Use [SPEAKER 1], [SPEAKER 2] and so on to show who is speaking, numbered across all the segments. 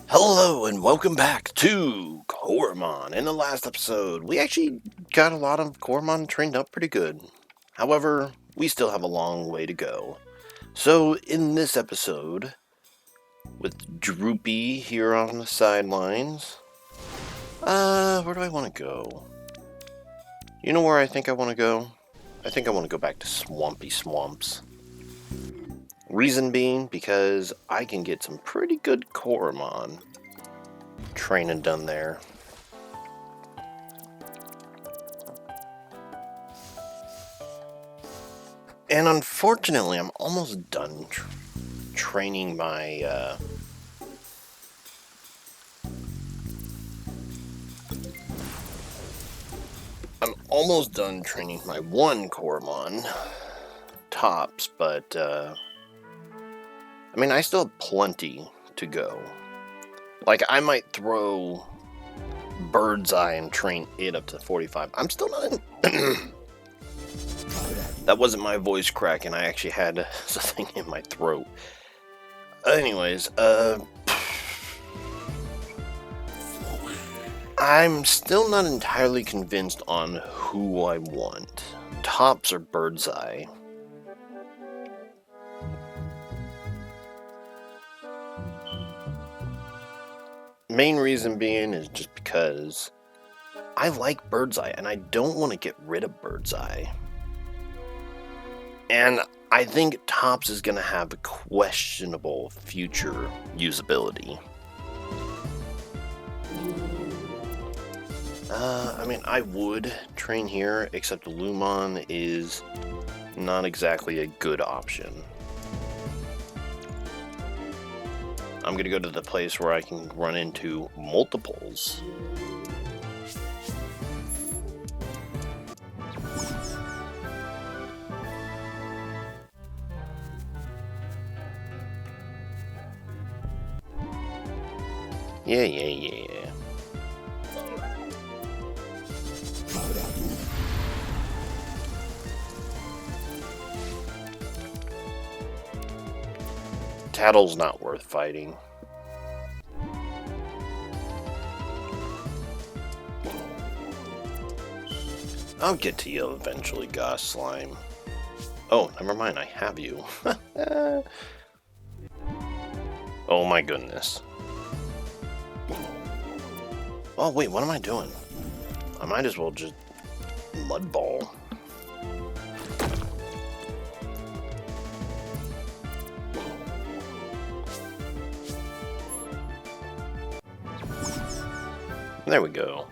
[SPEAKER 1] Hello and welcome back to Coromon. In the last episode, we actually got a lot of Coromon trained up pretty good. However, we still have a long way to go. So in this episode, with Droopy here on the sidelines, where do I want to go? You know where I think I want to go? I think I want to go back to Swampy Swamps. Reason being, because I can get some pretty good Coromon training done there. And unfortunately, I'm almost done training my, I'm almost done training my one Coromon, Tops, but, I mean, I still have plenty to go. Like, I might throw Bird's Eye and train it up to 45. I'm still not in... That wasn't my voice cracking, I actually had something in my throat. Anyways, I'm still not entirely convinced on who I want. Tops or Bird's Eye. Main reason being is just because I like Bird's Eye and I don't want to get rid of Bird's Eye. And I think Tops is going to have a questionable future usability. I mean, I would train here, except Lumon is not exactly a good option. I'm going to go to the place where I can run into multiples. Yeah. Tattle's not worth fighting. I'll get to you eventually, Goss Slime. Oh, never mind, I have you. Oh my goodness. Oh wait, what am I doing? I might as well just mud ball. There we go.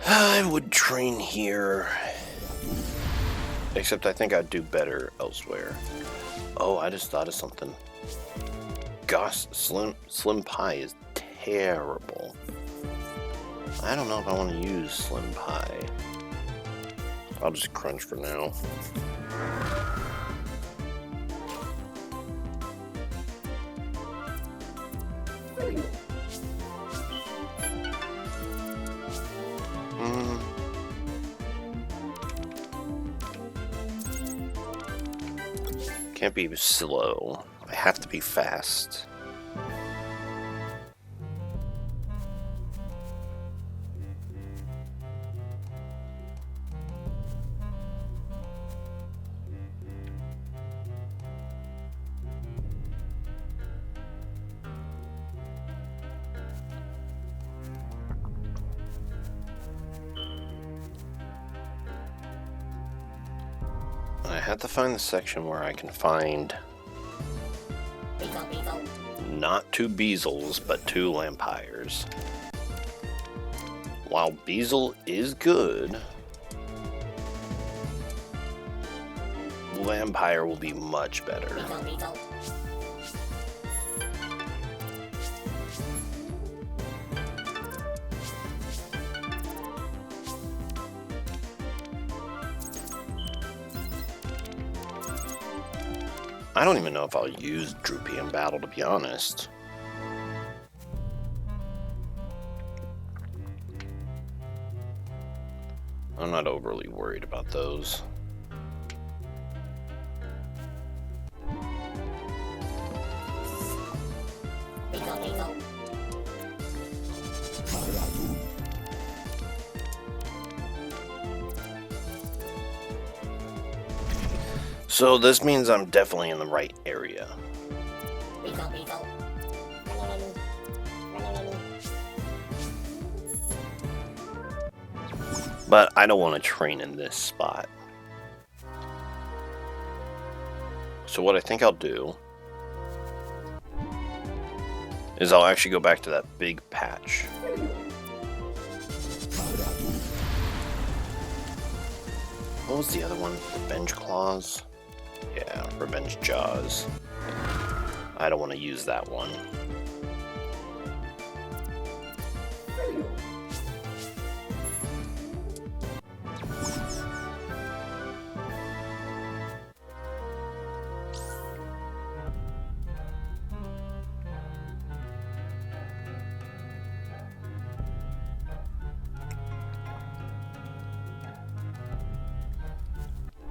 [SPEAKER 1] I would train here, except I think I'd do better elsewhere. Oh, I just thought of something. Gosh, Slim Pie is terrible. I don't know if I want to use Slim Pie. I'll just crunch for now. Can't be slow. I have to be fast. I have to find the section where I can find not 2 Beezles, but 2 Lampires. While Beezle is good, Lampire will be much better. I don't even know if I'll use Droopy in battle, to be honest. I'm not overly worried about those. So this means I'm definitely in the right area. But I don't want to train in this spot. So what I think I'll do is I'll actually go back to that big patch. What was the other one? Revenge Claws? Yeah, Revenge Jaws. I don't want to use that one.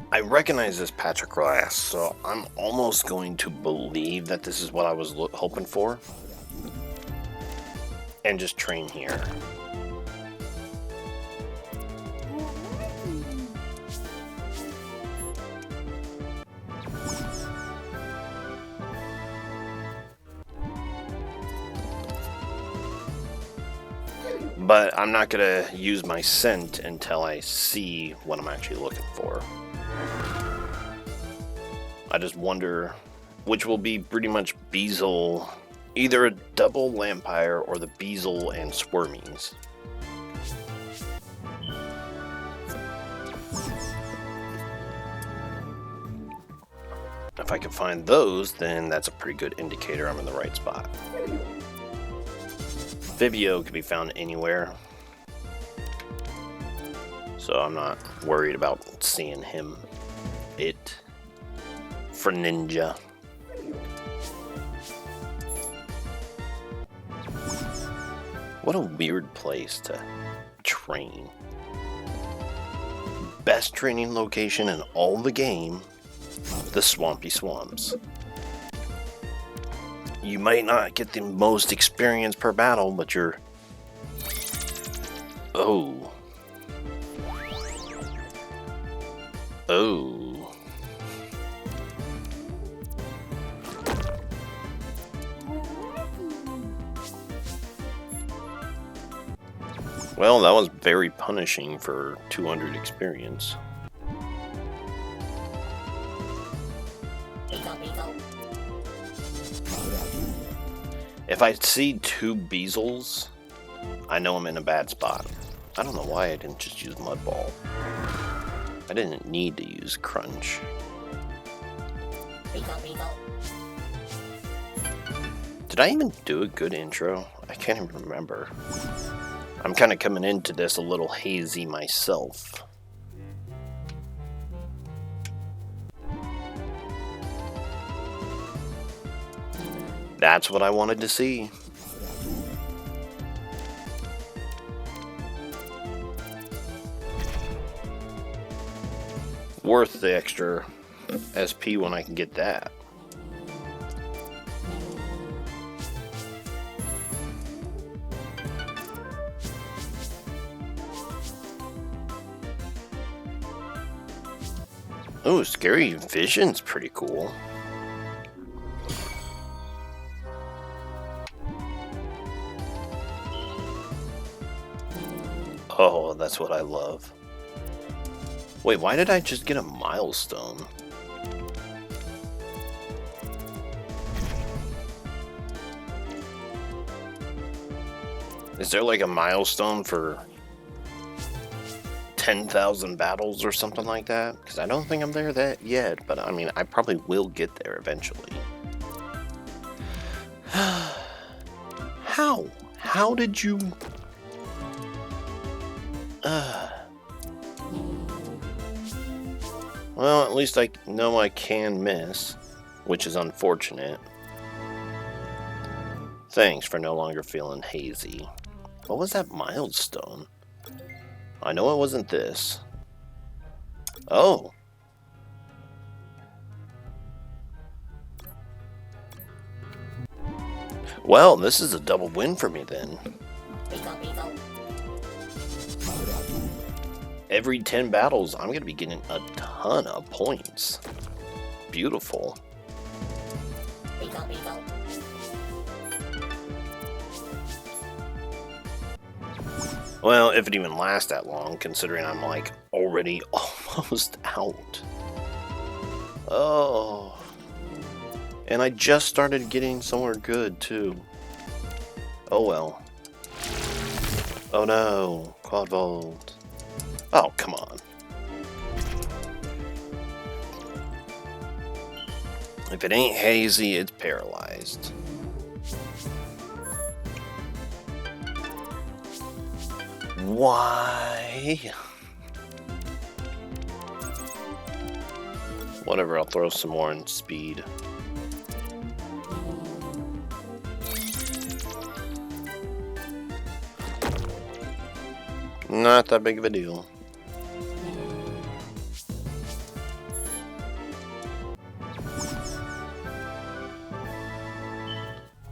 [SPEAKER 1] I recognize this patch of grass, so I'm almost going to believe that this is what I was hoping for. And just train here. But I'm not going to use my scent until I see what I'm actually looking for. I just wonder which will be pretty much Beezle, either a double Lampire or the Beezle and Squirmies. If I can find those, then that's a pretty good indicator I'm in the right spot. Vivio can be found anywhere, so I'm not worried about seeing him. For Ninja. What a weird place to train. Best training location in all the game, the Swampy Swamps. You might not get the most experience per battle, but you're... Oh. Oh. Well, that was very punishing for 200 experience. If I see two Beezles, I know I'm in a bad spot. I don't know why I didn't just use Mud Ball. I didn't need to use Crunch. Did I even do a good intro? I can't even remember. I'm kind of coming into this a little hazy myself. That's what I wanted to see. Worth the extra SP when I can get that. Oh, Scary Vision's pretty cool. Oh, that's what I love. Wait, why did I just get a milestone? Is there like a milestone for 10,000 battles or something like that? Because I don't think I'm there that yet, but I mean, I probably will get there eventually. How? How did you... Well, at least I know I can miss, which is unfortunate. Thanks for no longer feeling hazy. What was that milestone? I know it wasn't this. Oh. Well, this is a double win for me then. Every 10 battles, I'm going to be getting a ton of points. Beautiful. Well, if it even lasts that long, considering I'm like already almost out. Oh. And I just started getting somewhere good too. Oh well. Oh no, quad volt. Oh, come on. If it ain't hazy, it's paralyzed. Why? Whatever, I'll throw some more in speed. Not that big of a deal.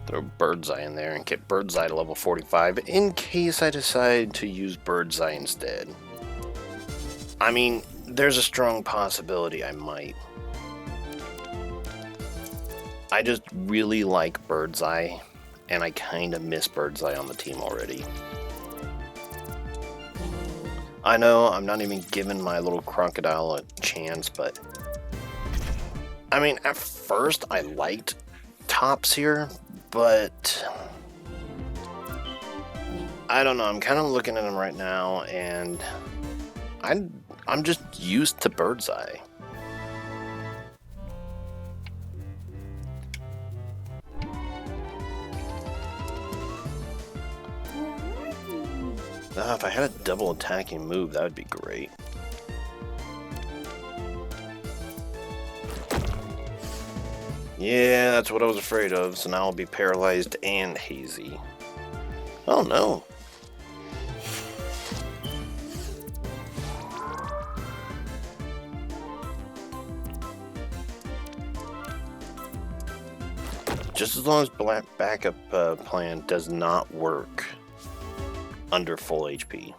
[SPEAKER 1] Throw Bird's Eye in there and get Bird's Eye to level 45 in case I decide to use Bird's Eye instead. I mean, there's a strong possibility I might. I just really like Bird's Eye, and I kind of miss Bird's Eye on the team already. I know I'm not even giving my little crocodile a chance, but I mean, at first I liked Tops here, but I don't know. I'm kind of looking at him right now, and I'm just used to Bird's Eye. If I had a double attacking move, that would be great. Yeah, that's what I was afraid of, so now I'll be paralyzed and hazy. Oh no. Just as long as Black backup plan does not work under full HP.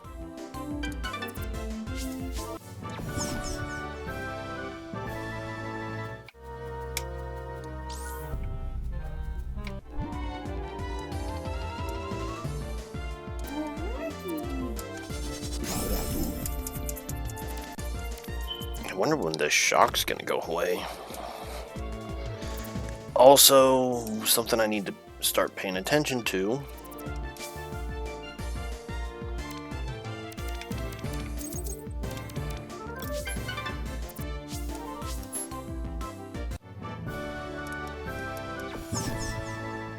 [SPEAKER 1] I wonder when the shock's gonna go away. Also, something I need to start paying attention to.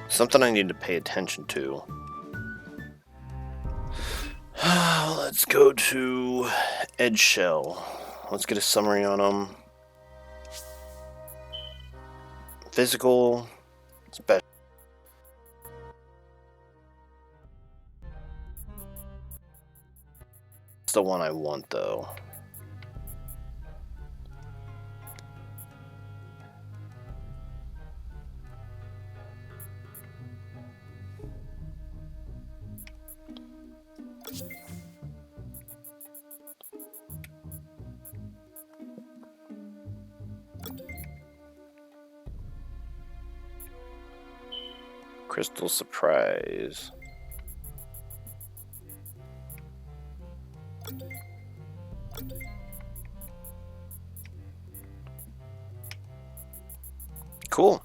[SPEAKER 1] Something I need to pay attention to. Let's go to Edge Shell. Let's get a summary on them. Physical, special. That's the one I want, though. Crystal Surprise. Cool.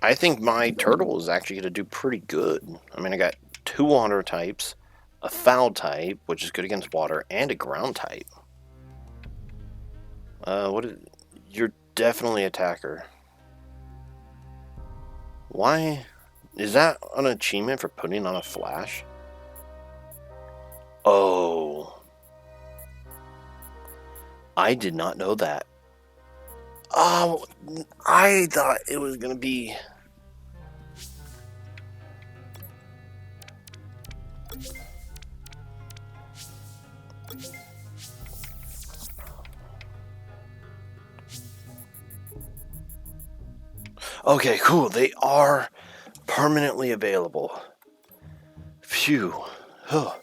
[SPEAKER 1] I think my turtle is actually going to do pretty good. I mean, I got 2 water types, a foul type, which is good against water, and a ground type. You're definitely an attacker. Why? Is that an achievement for putting on a flash? Oh. I did not know that. Oh, I thought it was going to be... Okay, cool. They are permanently available. Phew. Huh.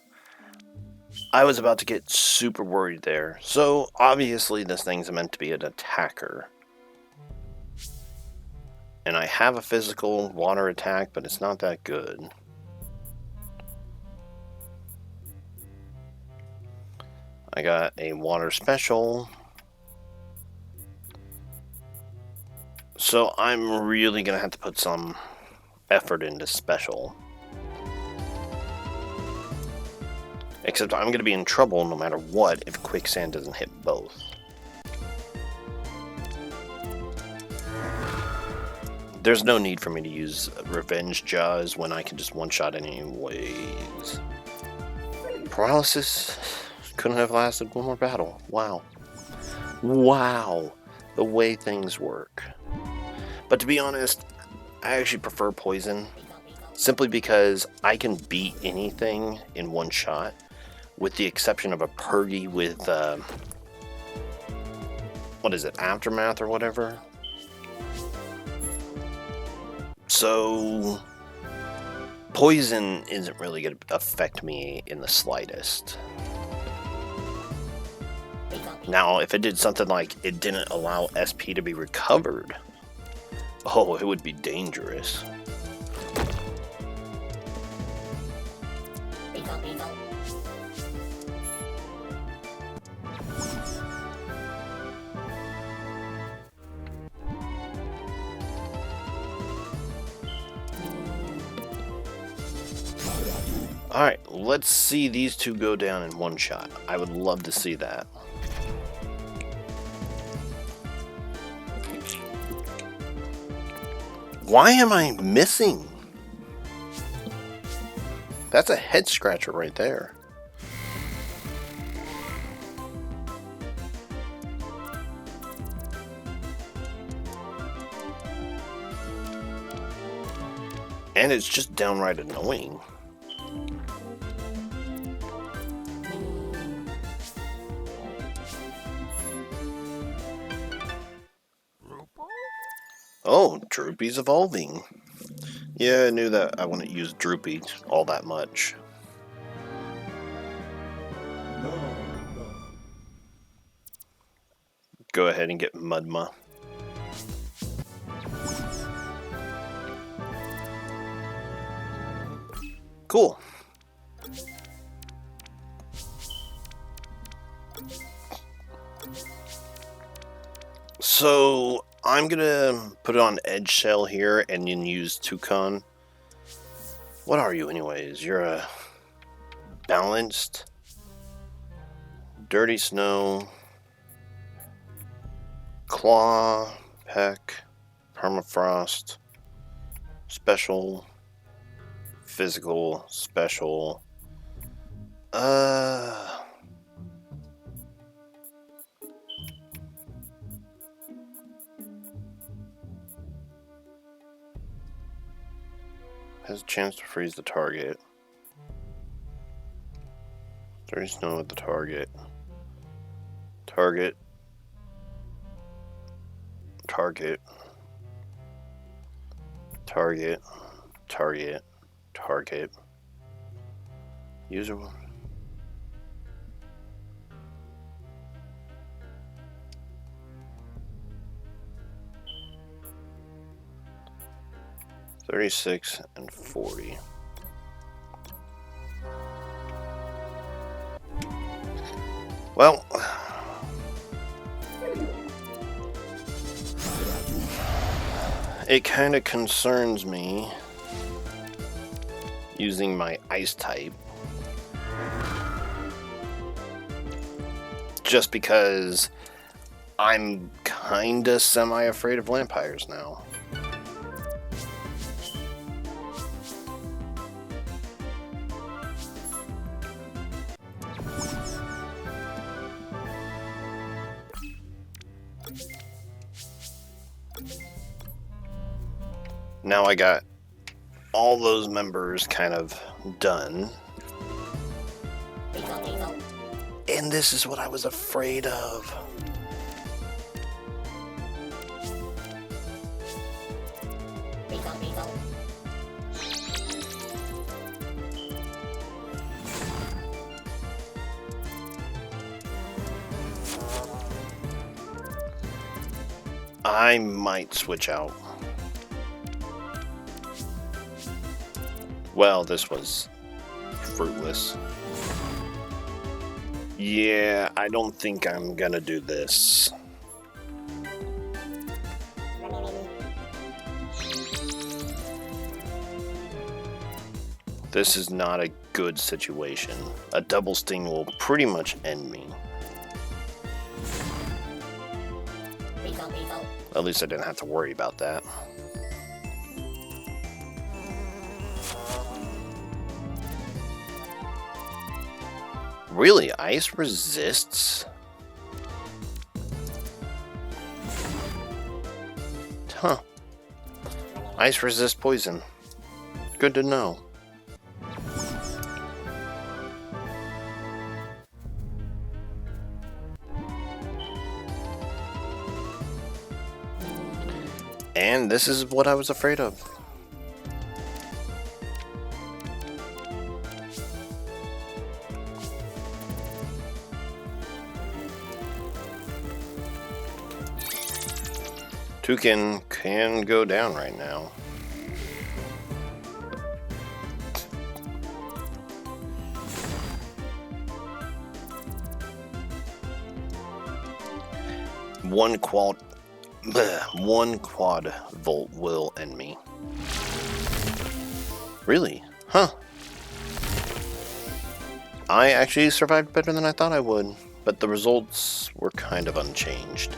[SPEAKER 1] I was about to get super worried there. So, obviously this thing's meant to be an attacker. And I have a physical water attack, but it's not that good. I got a water special. So I'm really going to have to put some effort into special. Except I'm going to be in trouble no matter what if quicksand doesn't hit both. There's no need for me to use revenge jaws when I can just one-shot anyways. Paralysis couldn't have lasted one more battle. Wow. Wow. The way things work. But to be honest, I actually prefer poison. Simply because I can beat anything in one shot. With the exception of a Purgy with, what is it, Aftermath or whatever? So, poison isn't really going to affect me in the slightest. Now, if it did something like it didn't allow SP to be recovered, oh, it would be dangerous. Alright, let's see these two go down in one shot. I would love to see that. Why am I missing? That's a head scratcher right there. And it's just downright annoying. Oh, Droopy's evolving. Yeah, I knew that I wouldn't use Droopy all that much. Go ahead and get Mudma. Cool. So I'm gonna put it on Edge Shell here and then use Toucan. What are you anyways? You're a balanced, Dirty Snow, Claw, Peck, Permafrost, Special, Physical, Special. Has a chance to freeze the target. Dirty Snow at the target. Target. Target. Target. Target. Target. User one. $36 and $40. Well, it kind of concerns me using my ice type, just because I'm kinda semi-afraid of vampires now. Now I got all those members kind of done. And this is what I was afraid of.
[SPEAKER 2] Revital.
[SPEAKER 1] I might switch out. Well, this was fruitless. Yeah, I don't think I'm gonna do this. This is not a good situation. A double sting will pretty much end me.
[SPEAKER 2] Revital.
[SPEAKER 1] At least I didn't have to worry about that. Really? Ice resists? Huh. Ice resists poison. Good to know. And this is what I was afraid of. Toucan can go down right now. One quad volt will end me. Really? Huh. I actually survived better than I thought I would, but the results were kind of unchanged.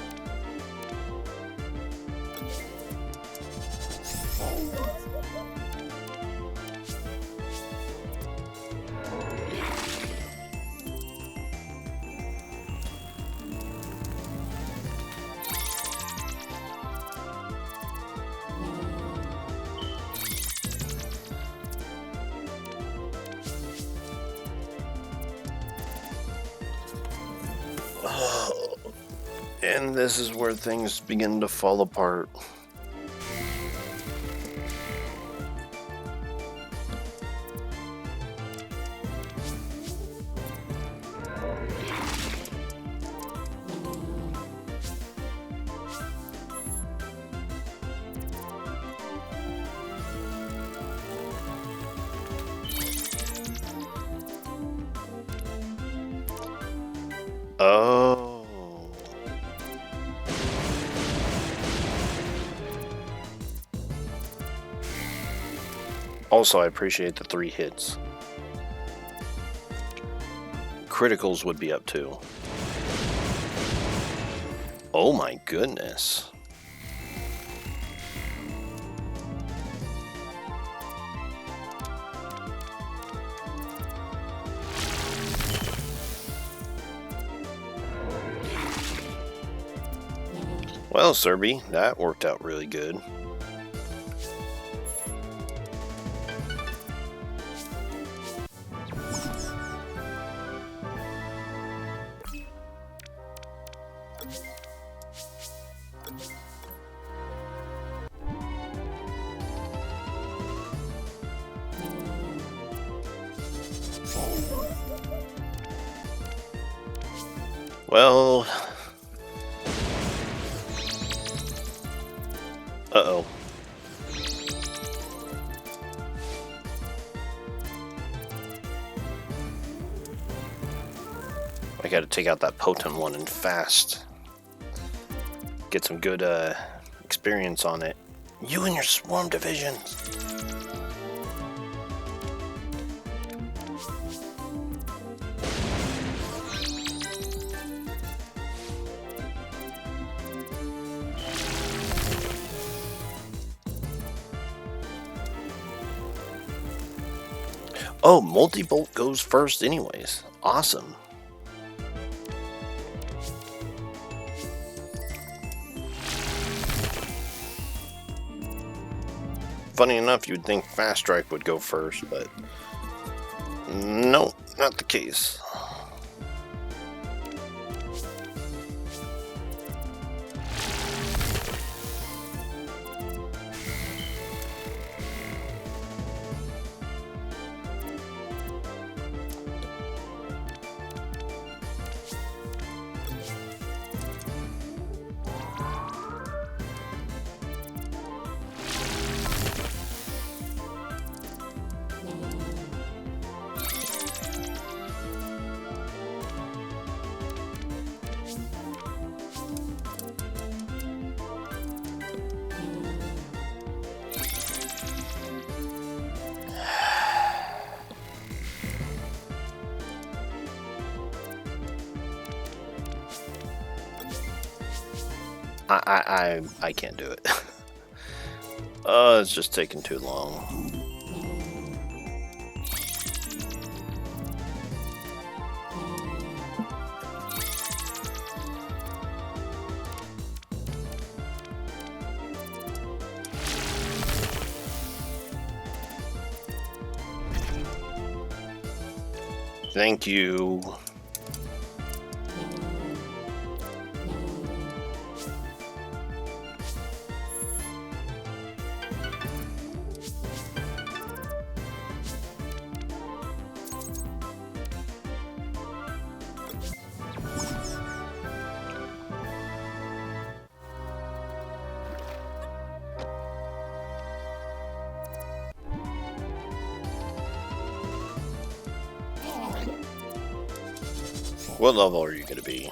[SPEAKER 1] And this is where things begin to fall apart. Oh. Also, I appreciate the 3 hits. Criticals would be up too. Oh my goodness. Well, Serby, that worked out really good. Well, uh-oh. I gotta take out that potent one and fast. Get some good experience on it. You and your swarm divisions. Oh, multi-bolt goes first anyways. Awesome. Funny enough, you'd think Fast Strike would go first, but no, not the case. I can't do it. It's just taking too long. Thank you. What level are you going to be?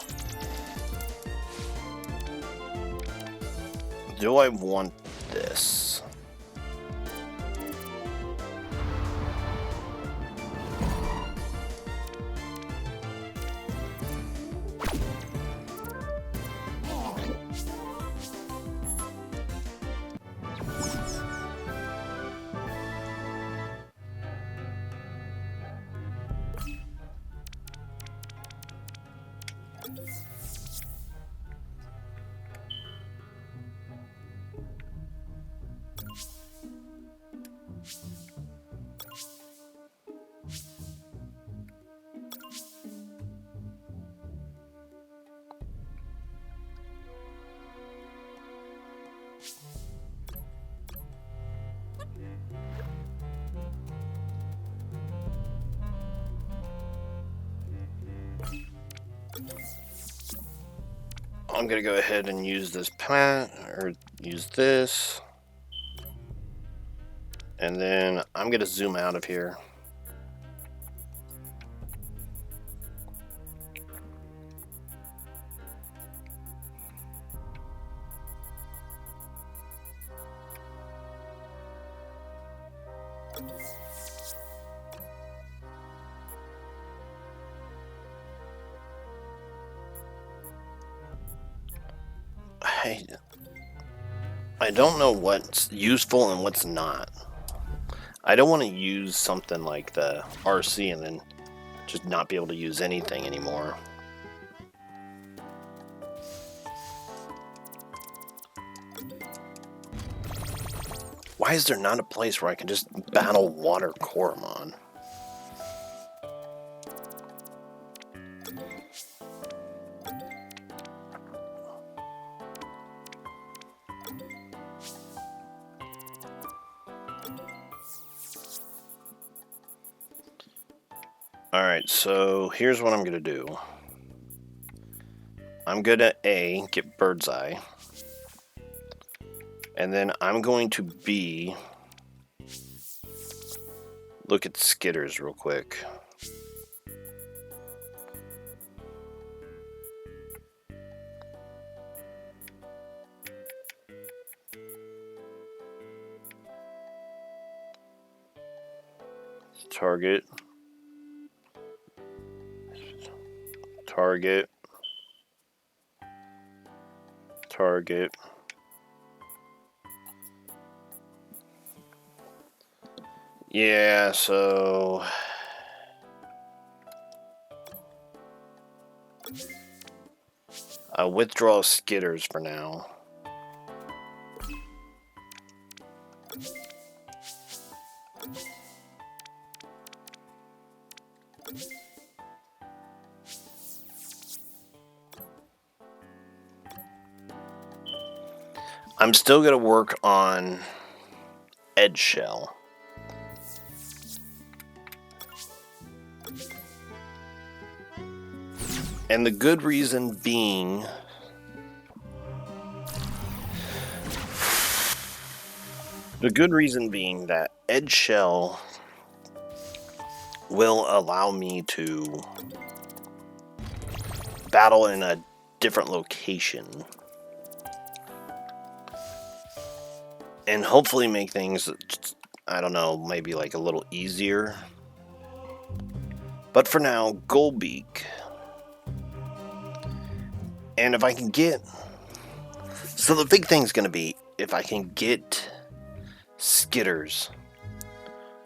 [SPEAKER 1] Do I want this? I'm gonna go ahead and use this or use this. And then I'm gonna zoom out of here. I don't know what's useful and what's not. I don't want to use something like the RC and then just not be able to use anything anymore. Why is there not a place where I can just battle water Coromon? Alright, so here's what I'm going to do. I'm going to get Bird's Eye. And then I'm going to look at Skitters real quick. Target. Target. Target. Yeah, so I'll withdraw Skitters for now. I'm still going to work on Edge Shell. And the good reason being that Edge Shell will allow me to battle in a different location. And hopefully make things, I don't know, maybe like a little easier. But for now, Goldbeak. And if I can get So the big thing's going to be if I can get Skitters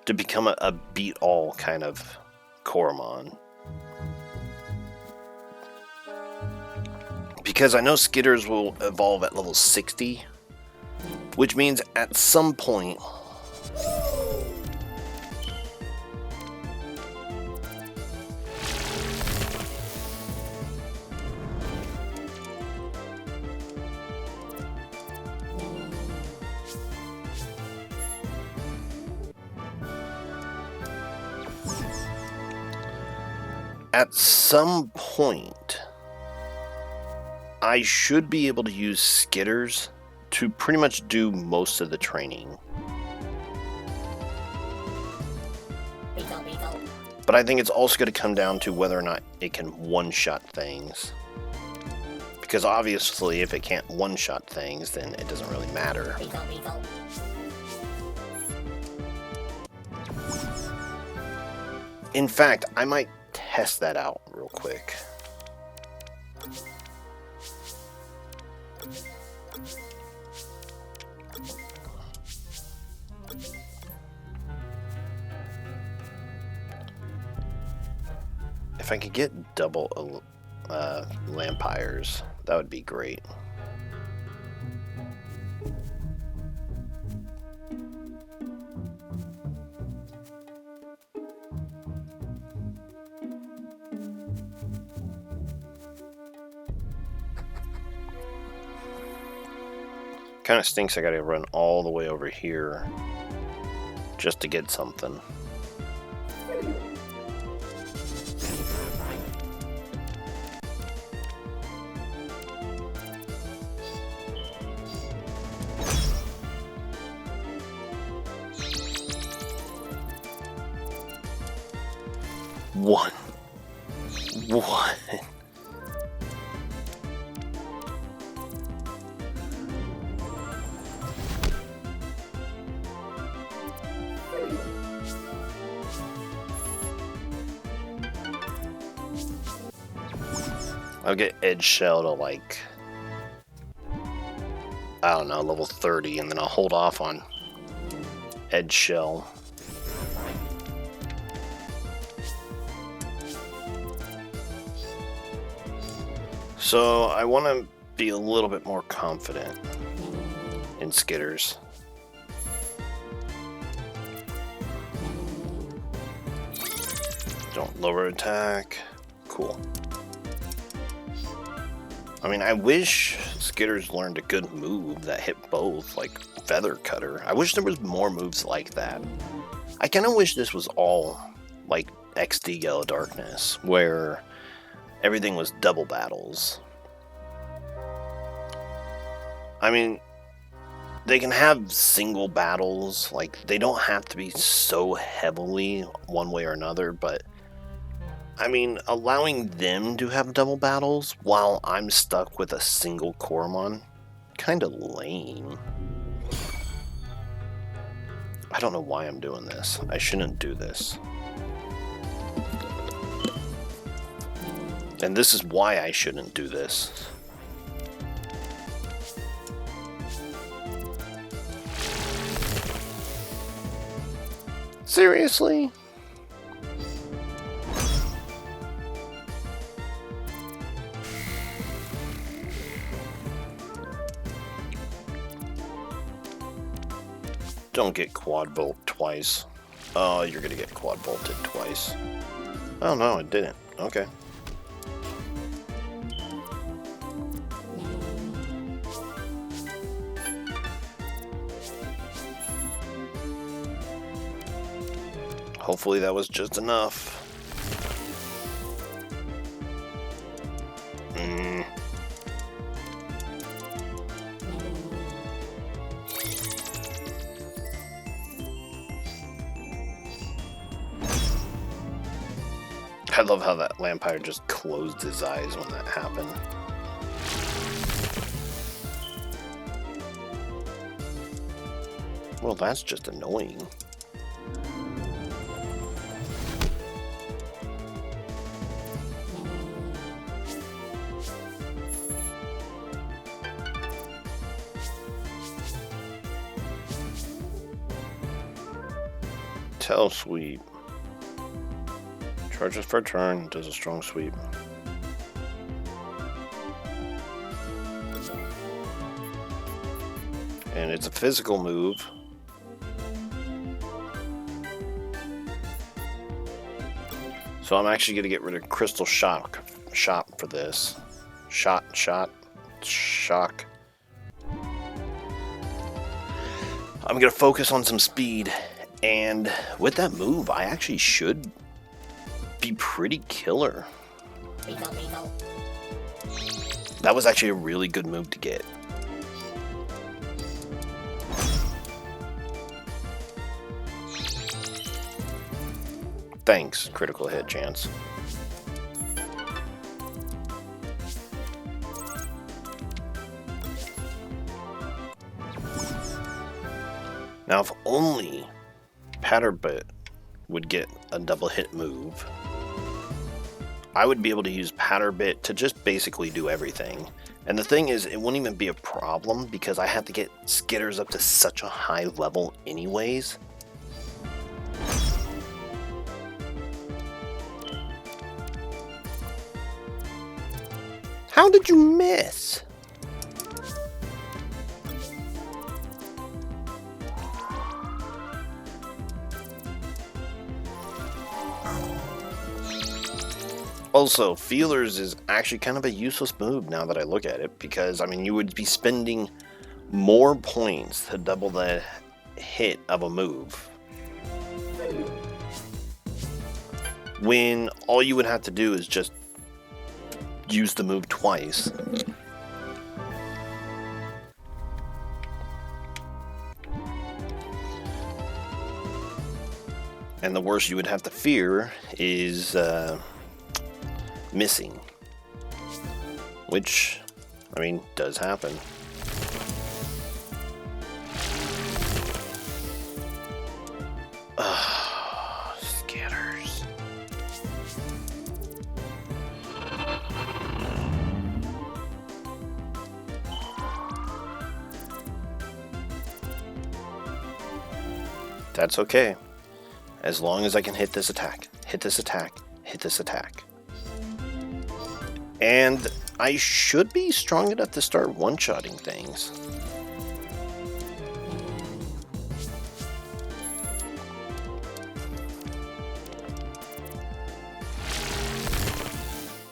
[SPEAKER 1] to become a beat-all kind of Coromon. Because I know Skitters will evolve at level 60, which means at some point I should be able to use Skitters to pretty much do most of the training. But I think it's also going to come down to whether or not it can one-shot things. Because obviously, if it can't one-shot things, then it doesn't really matter. In fact, I might test that out real quick. If I could get double Lampires, that would be great. Kind of stinks I gotta run all the way over here just to get something. One. I'll get Edge Shell to like, I don't know, level 30, and then I'll hold off on Edge Shell. So I want to be a little bit more confident in Skitters. Don't lower attack. Cool. I mean, I wish Skitters learned a good move that hit both, like Feather Cutter. I wish there was more moves like that. I kind of wish this was all like XD Yellow Darkness, where everything was double battles. I mean, they can have single battles, like they don't have to be so heavily one way or another, but I mean, allowing them to have double battles while I'm stuck with a single Coromon, kinda lame. I don't know why I'm doing this. I shouldn't do this. And this is why I shouldn't do this. Seriously? Don't get quad bolt twice. Oh, you're gonna get quad bolted twice. Oh no, it didn't. Okay. Hopefully that was just enough. I love how that Lampire just closed his eyes when that happened. Well, that's just annoying. Tail sweep. Charges for a turn, does a strong sweep. And it's a physical move. So I'm actually going to get rid of Crystal Shock for this. Shock. I'm going to focus on some speed. And with that move, I actually should be pretty killer. That was actually a really good move to get. Thanks, critical hit chance. Now, if only Patterbit would get a double hit move, I would be able to use Patterbit to just basically do everything. And the thing is, it wouldn't even be a problem because I have to get Skitters up to such a high level anyways. How did you miss? Also, Feelers is actually kind of a useless move now that I look at it, because, I mean, you would be spending more points to double the hit of a move, when all you would have to do is just use the move twice. And the worst you would have to fear is missing, which, I mean, does happen. Skitters. That's okay, as long as I can hit this attack, hit this attack, hit this attack. And I should be strong enough to start one-shotting things.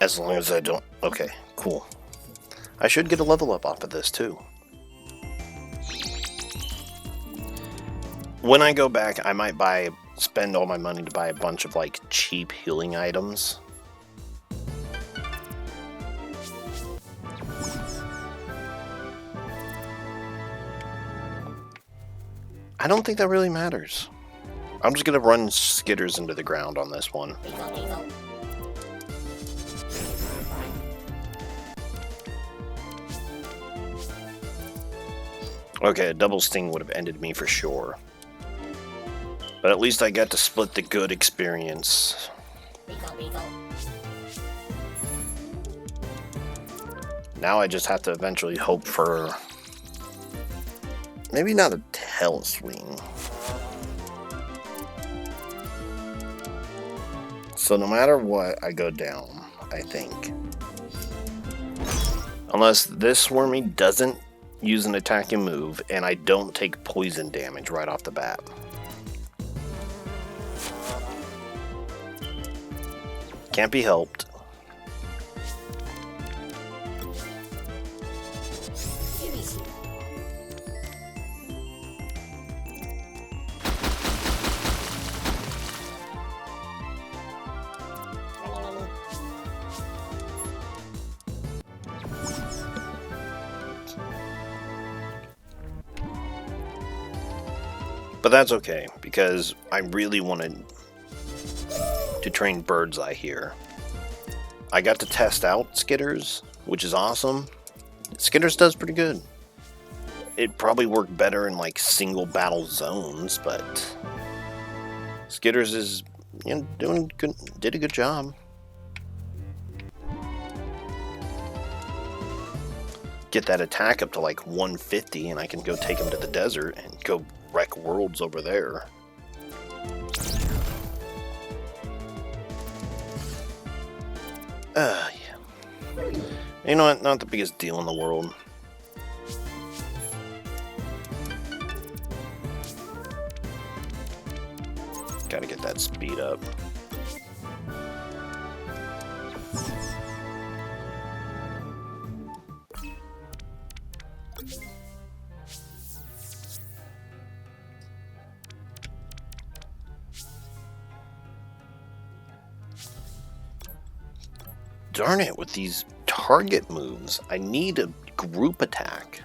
[SPEAKER 1] As long as I don't... Okay, cool. I should get a level up off of this, too. When I go back, I might spend all my money to buy a bunch of, like, cheap healing items. I don't think that really matters. I'm just gonna run Skitters into the ground on this one. Okay, a double sting would have ended me for sure. But at least I got to split the good experience. Now I just have to eventually hope for... maybe not a tail swing. So no matter what, I go down, I think. Unless this Wormy doesn't use an attacking move, and I don't take poison damage right off the bat. Can't be helped. But that's okay, because I really wanted to train Bird's Eye here. I got to test out Skitters, which is awesome. Skitters does pretty good. It probably worked better in like single battle zones, but Skitters is, you know, doing good, did a good job. Get that attack up to like 150 and I can go take him to the desert and go wreck worlds over there. Yeah. You know what? Not the biggest deal in the world. Gotta get that speed up. Darn it, with these target moves, I need a group attack.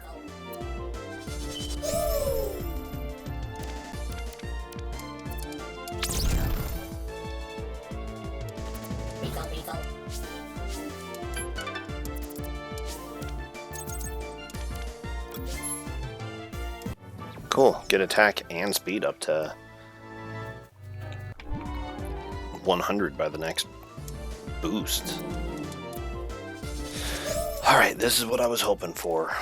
[SPEAKER 1] Cool, get attack and speed up to 100 by the next boost. Alright, this is what I was hoping for.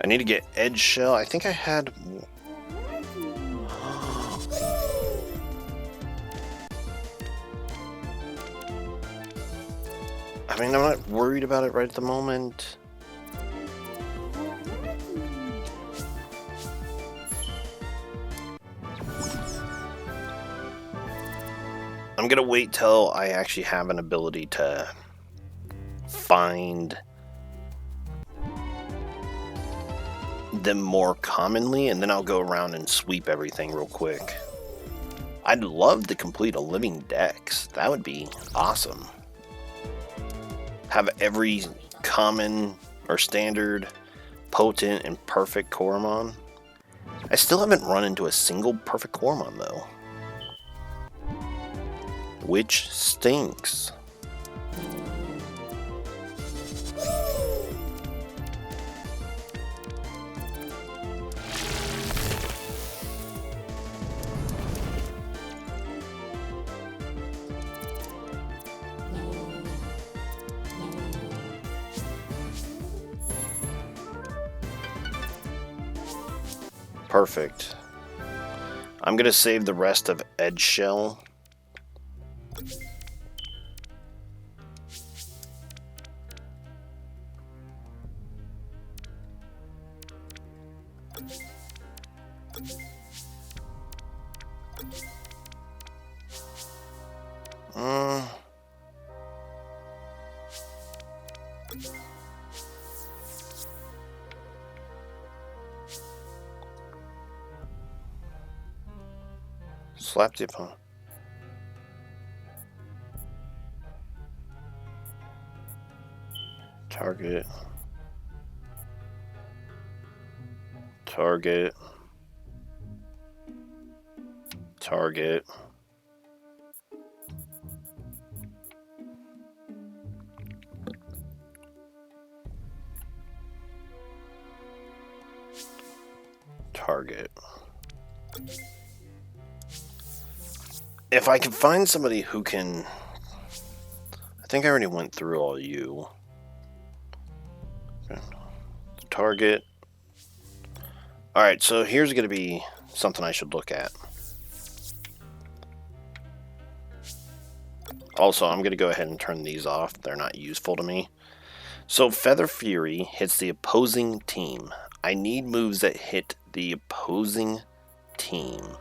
[SPEAKER 1] I need to get Edge Shell. I think I had... I mean, I'm not worried about it right at the moment. I'm gonna wait till I actually have an ability to find them more commonly, and then I'll go around and sweep everything real quick. I'd love to complete a living dex. That would be awesome. Have every common or standard, potent, and perfect Coromon. I still haven't run into a single perfect Coromon though, which stinks. Perfect. I'm gonna save the rest of Edge Shell. Slap the opponent. Target. Target. Target. Target. If I can find somebody who can... I think I already went through all you. Okay. Target. Alright, so here's going to be something I should look at. Also, I'm going to go ahead and turn these off. They're not useful to me. So, Feather Fury hits the opposing team. I need moves that hit the opposing team.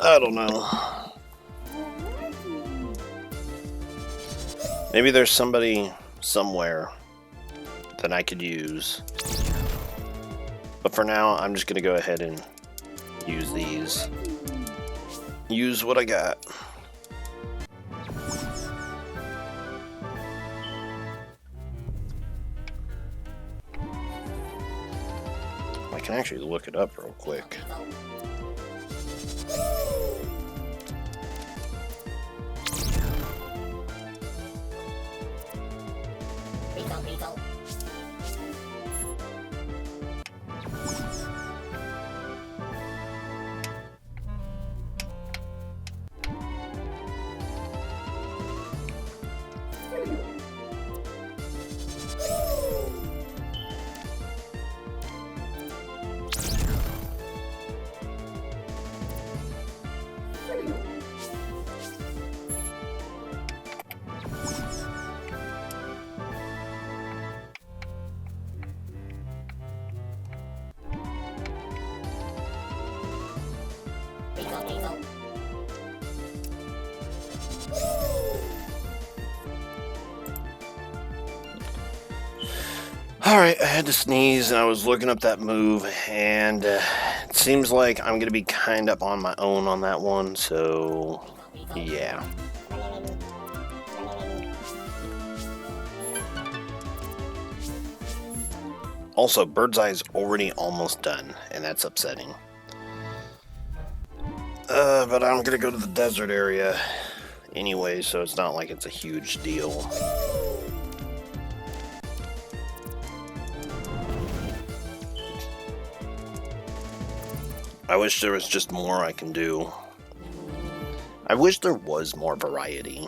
[SPEAKER 1] I don't know. Maybe there's somebody somewhere that I could use. But for now, I'm just going to go ahead and use these. Use what I got. I can actually look it up real quick.
[SPEAKER 2] Revital.
[SPEAKER 1] Alright, I had to sneeze and I was looking up that move, and it seems like I'm going to be kind of on my own on that one, so yeah. Also, Bird's Eye's already almost done, and that's upsetting. But I'm going to go to the desert area anyway, so it's not like it's a huge deal. I wish there was just more I can do. I wish there was more variety.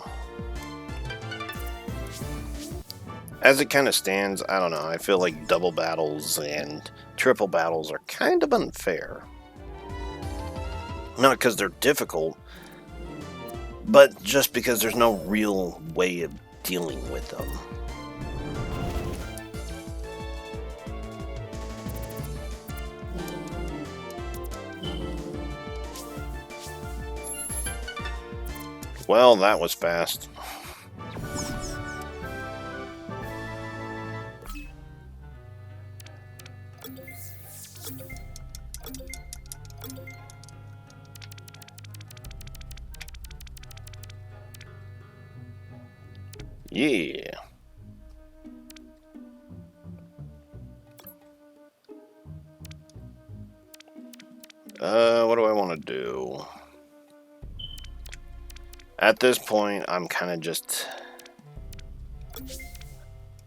[SPEAKER 1] As it kind of stands, I don't know, I feel like double battles and triple battles are kind of unfair. Not because they're difficult, but just because there's no real way of dealing with them. Well, that was fast. Yeah. What do I want to do? At this point, I'm kind of just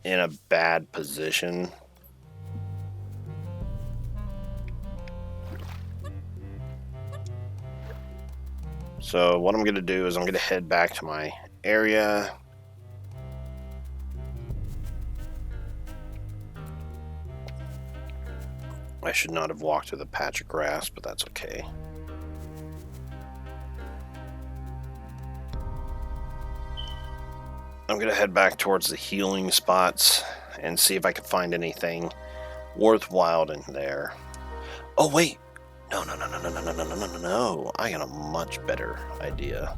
[SPEAKER 1] in a bad position. So what I'm going to do is I'm going to head back to my area. I should not have walked through the patch of grass, but that's okay. I'm going to head back towards the healing spots and see if I can find anything worthwhile in there. Oh, wait. No. I got a much better idea.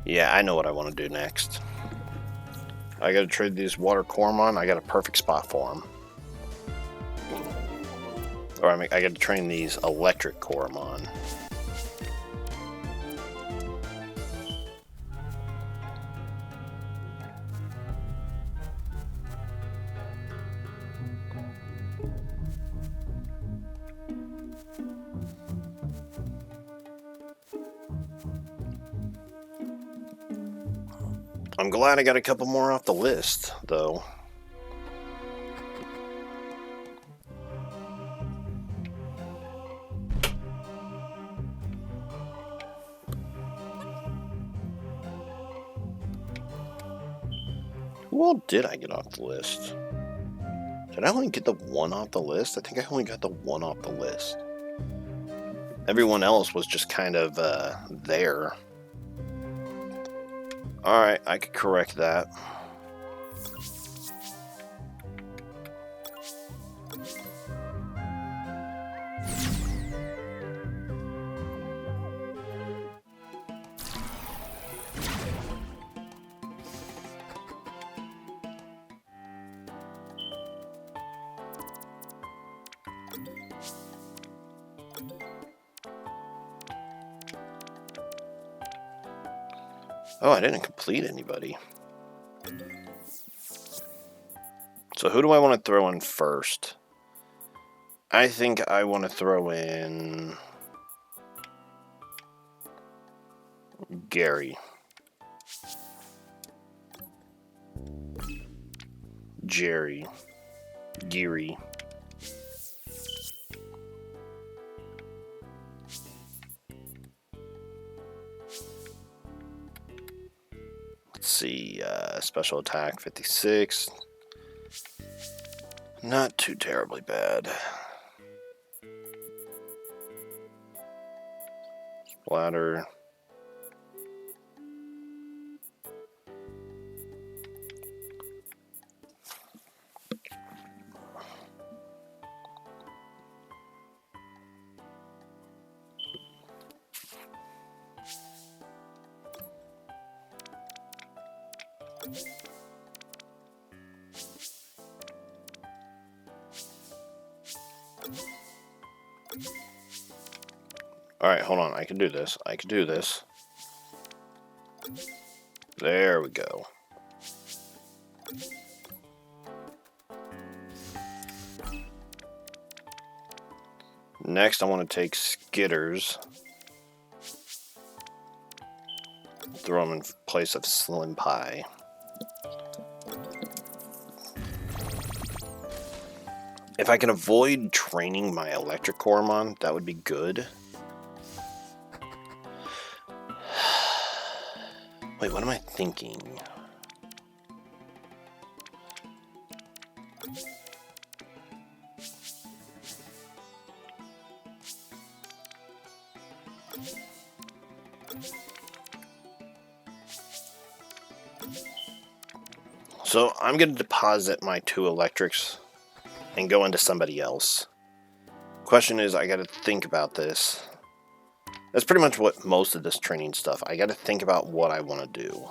[SPEAKER 1] Yeah, I know what I want to do next. I got to trade these water Coromon. I got a perfect spot for them. Or I got to train these electric Coromon. I'm glad I got a couple more off the list, though. Who all did I get off the list? Did I only get the one off the list? I think I only got the one off the list. Everyone else was just kind of there. Alright, I could correct that. Oh, I didn't complete anybody. So who do I want to throw in first? I think I want to throw in Gary. Jerry. Geary. Let's see, special attack 56. Not too terribly bad. Splatter. Alright, hold on. I can do this. I can do this. There we go. Next, I want to take Skitters. Throw them in place of Slim Pie. If I can avoid training my electric Coromon, that would be good. Wait, what am I thinking? So I'm going to deposit my 2 electrics and go into somebody else. Question is, I got to think about this. That's pretty much what most of this training stuff. I got to think about what I want to do.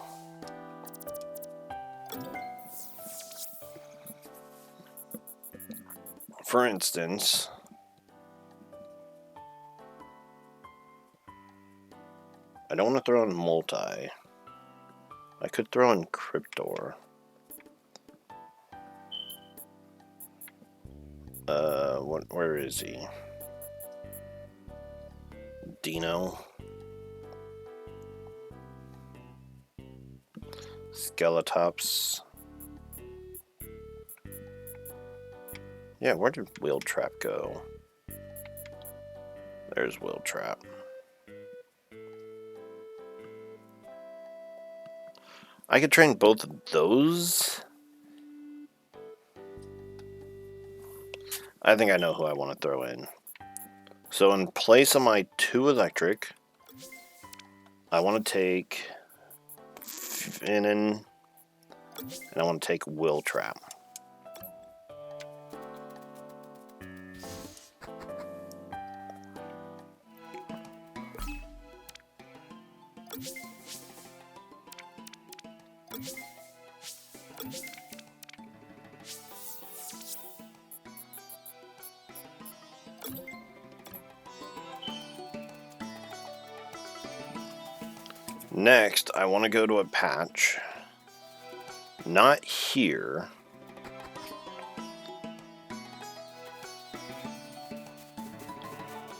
[SPEAKER 1] For instance, I don't want to throw in multi. I could throw in Cryptor. Where is he? Dino. Skeletops. Yeah, where did Wheel Trap go? There's Wheel Trap. I could train both of those. I think I know who I want to throw in. So in place of my 2 electric, I want to take Finnan, and I want to take Will Trap. Next, I want to go to a patch. Not here.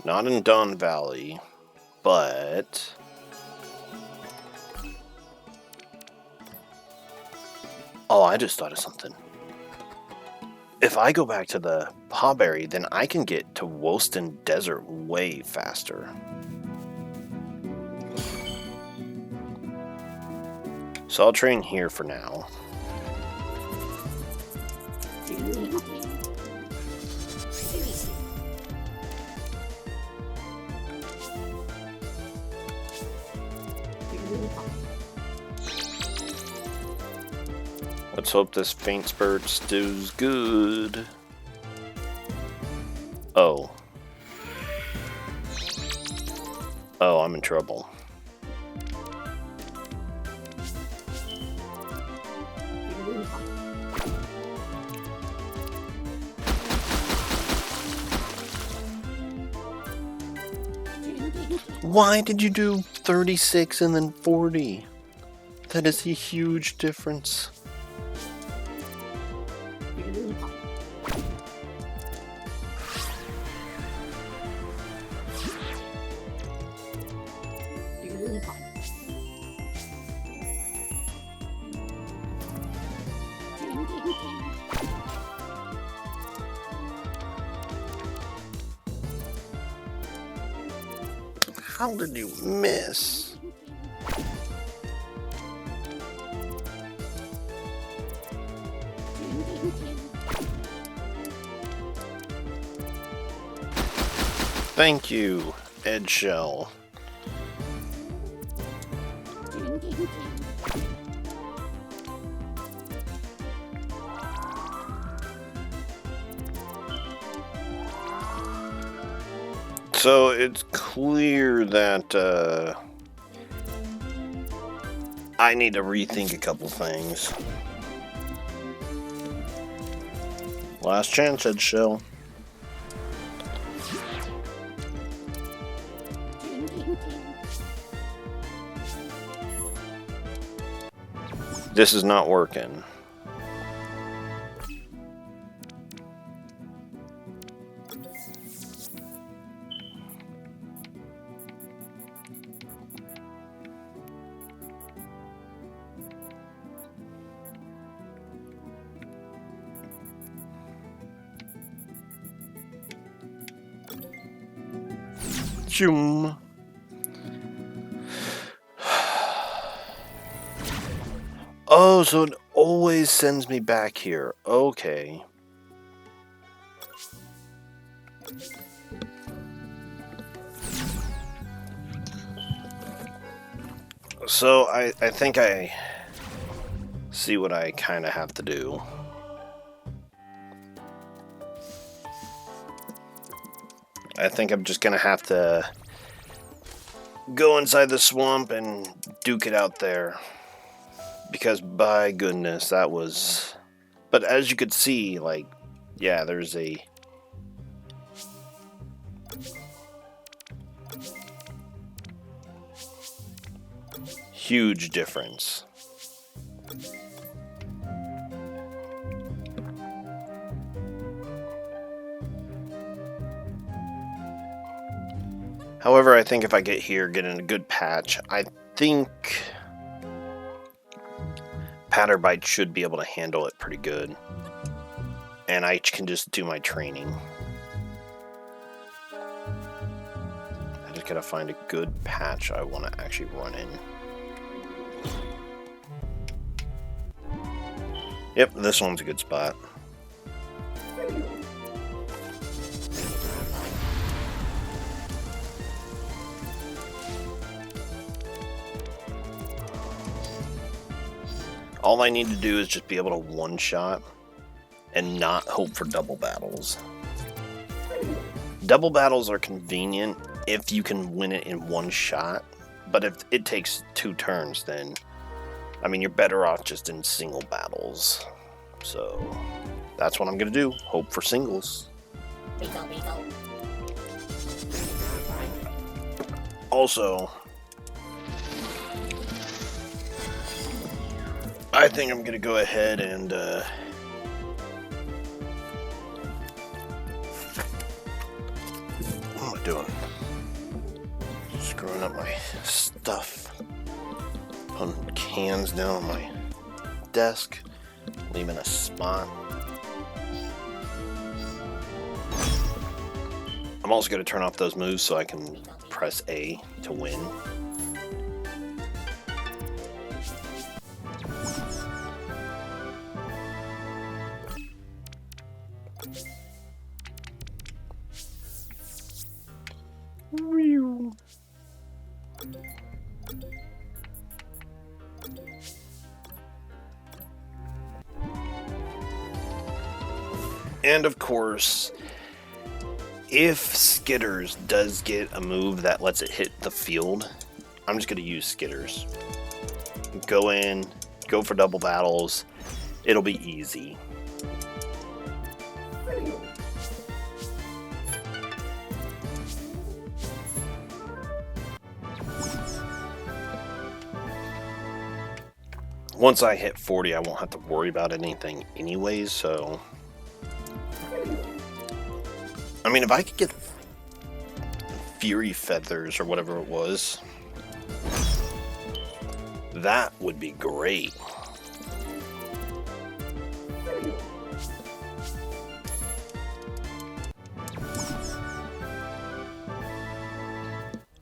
[SPEAKER 1] Not in Dawn Valley, but... Oh, I just thought of something. If I go back to the Pawberry, then I can get to Woeston Desert way faster. So I'll train here for now. Let's hope this faint spurt does good. Oh. Oh, I'm in trouble. Why did you do 36 and then 40? That is a huge difference. How did you miss? Thank you, Eggshell. So it's clear that I need to rethink a couple things. Last chance, Eggshell. This is not working. Zoom. Oh, so it always sends me back here. Okay. So I think I see what I kind of have to do. I think I'm just gonna have to go inside the swamp and duke it out there. Because by goodness, that was... But as you could see, like, yeah, there's a... huge difference. However, I think if I get here, get in a good patch, I think Patterbite should be able to handle it pretty good. And I can just do my training. I just gotta find a good patch I want to actually run in. Yep, this one's a good spot. All I need to do is just be able to one-shot and not hope for double battles. Double battles are convenient if you can win it in one shot, but if it takes 2 turns, then, I mean, you're better off just in single battles. So, that's what I'm gonna do. Hope for singles. Also, I think I'm gonna go ahead and what am I doing? Screwing up my stuff. Putting cans down on my desk, leaving a spot. I'm also gonna turn off those moves so I can press A to win. And of course, if Skitters does get a move that lets it hit the field, I'm just going to use Skitters. Go in, go for double battles. It'll be easy. Once I hit 40, I won't have to worry about anything anyways, so... I mean, if I could get Fury Feathers or whatever it was, that would be great.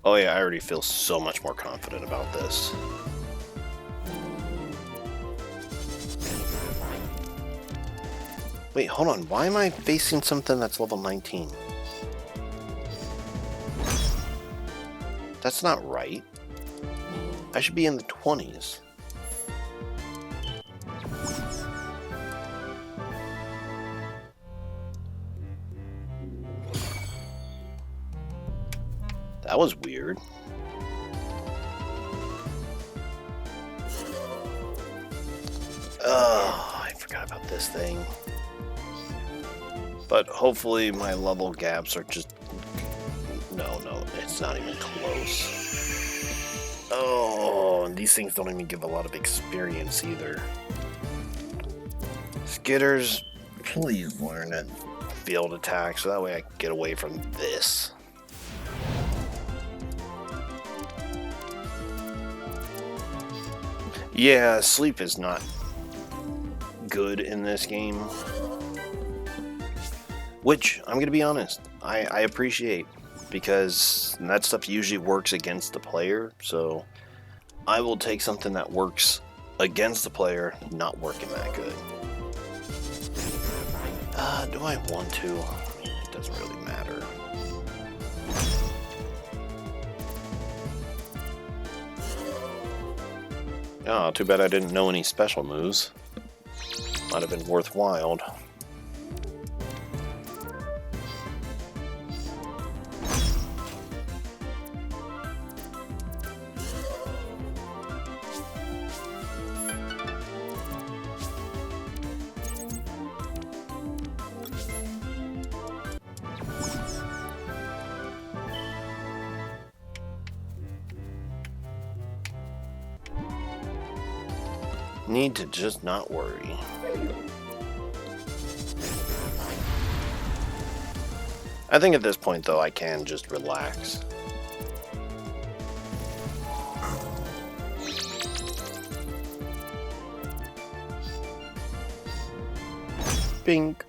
[SPEAKER 1] Oh yeah, I already feel so much more confident about this. Wait, hold on. Why am I facing something that's level 19? That's not right. I should be in the 20s. That was weird. Oh, I forgot about this thing. But hopefully my level gaps are just... No, it's not even close. Oh, and these things don't even give a lot of experience either. Skitters, please learn that field attack so that way I can get away from this. Yeah, sleep is not good in this game. Which, I'm going to be honest, I appreciate, because that stuff usually works against the player, so I will take something that works against the player not working that good. Do I want to? I mean, it doesn't really matter. Oh, too bad I didn't know any special moves. Might have been worthwhile. Need to just not worry. I think at this point, though, I can just relax. Bink.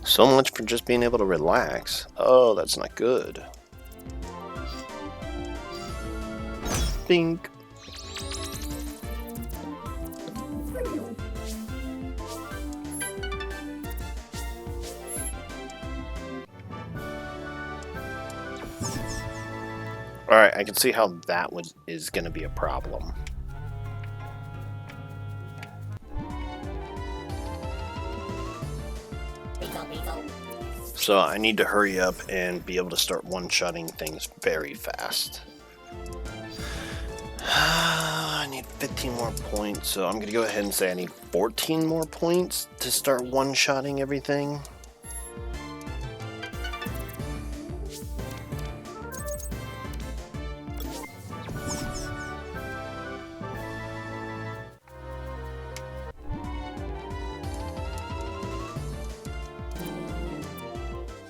[SPEAKER 1] So much for just being able to relax. Oh, that's not good. Bink. Alright, I can see how that is going to be a problem. So I need to hurry up and be able to start one-shotting things very fast. I need 15 more points, so I'm going to go ahead and say I need 14 more points to start one-shotting everything.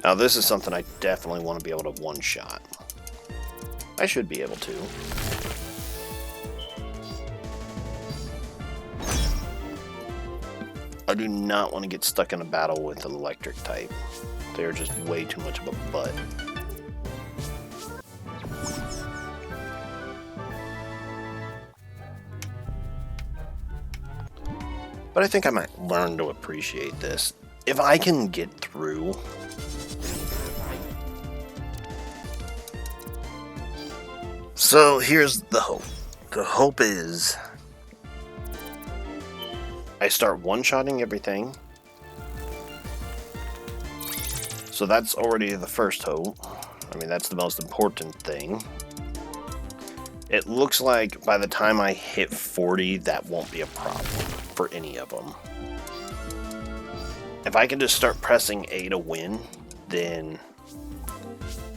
[SPEAKER 1] Now this is something I definitely want to be able to one-shot. I should be able to. I do not want to get stuck in a battle with an electric type. They are just way too much of a butt. But I think I might learn to appreciate this. If I can get through... So here's the hope. The hope is... I start one-shotting everything. So that's already the first hope. I mean, that's the most important thing. It looks like by the time I hit 40, that won't be a problem for any of them. If I can just start pressing A to win, then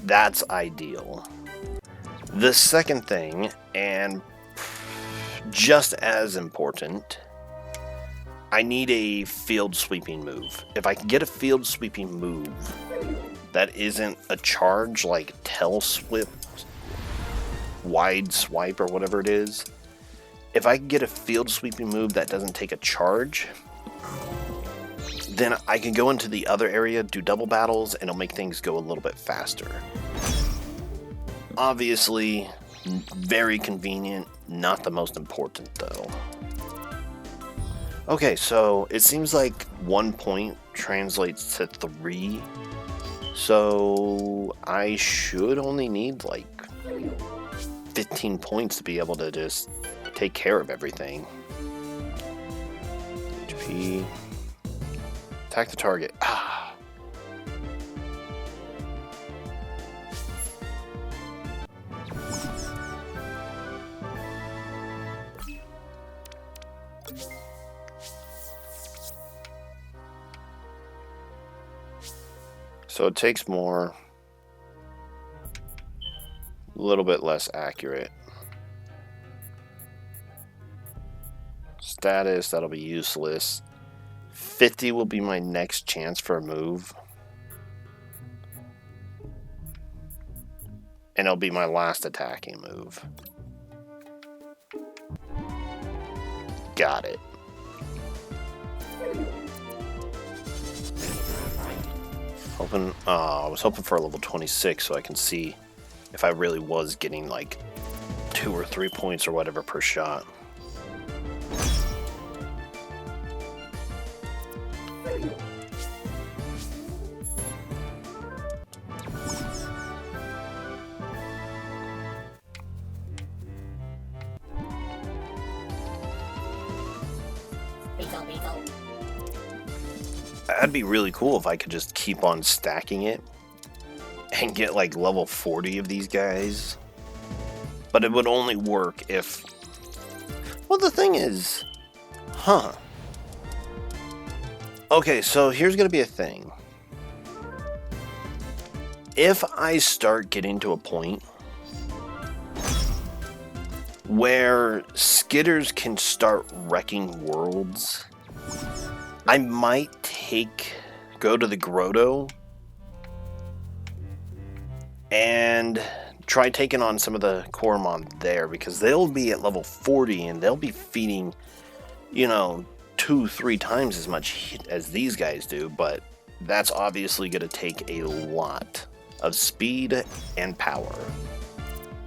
[SPEAKER 1] that's ideal. The second thing, and just as important, I need a field sweeping move. If I can get a field sweeping move that isn't a charge like tail swipe, wide swipe, or whatever it is, if I can get a field sweeping move that doesn't take a charge, then I can go into the other area, do double battles, and it'll make things go a little bit faster. Obviously, very convenient, not the most important though. Okay, so it seems like 1 point translates to 3, so I should only need like 15 points to be able to just take care of everything. HP. Attack the target. Ah. So it takes more, a little bit less accurate. Status, that'll be useless. 50 will be my next chance for a move. And it'll be my last attacking move. Got it. I was hoping for a level 26 so I can see if I really was getting like 2 or 3 points or whatever per shot.
[SPEAKER 2] Revital.
[SPEAKER 1] That'd be really cool if I could just keep on stacking it and get like level 40 of these guys. But it would only work if... Well, the thing is... Huh. Okay, so here's going to be a thing. If I start getting to a point where skitters can start wrecking worlds, I might go to the grotto and try taking on some of the Coromon there, because they'll be at level 40 and they'll be feeding, you know, 2-3 times as much as these guys do, but that's obviously going to take a lot of speed and power.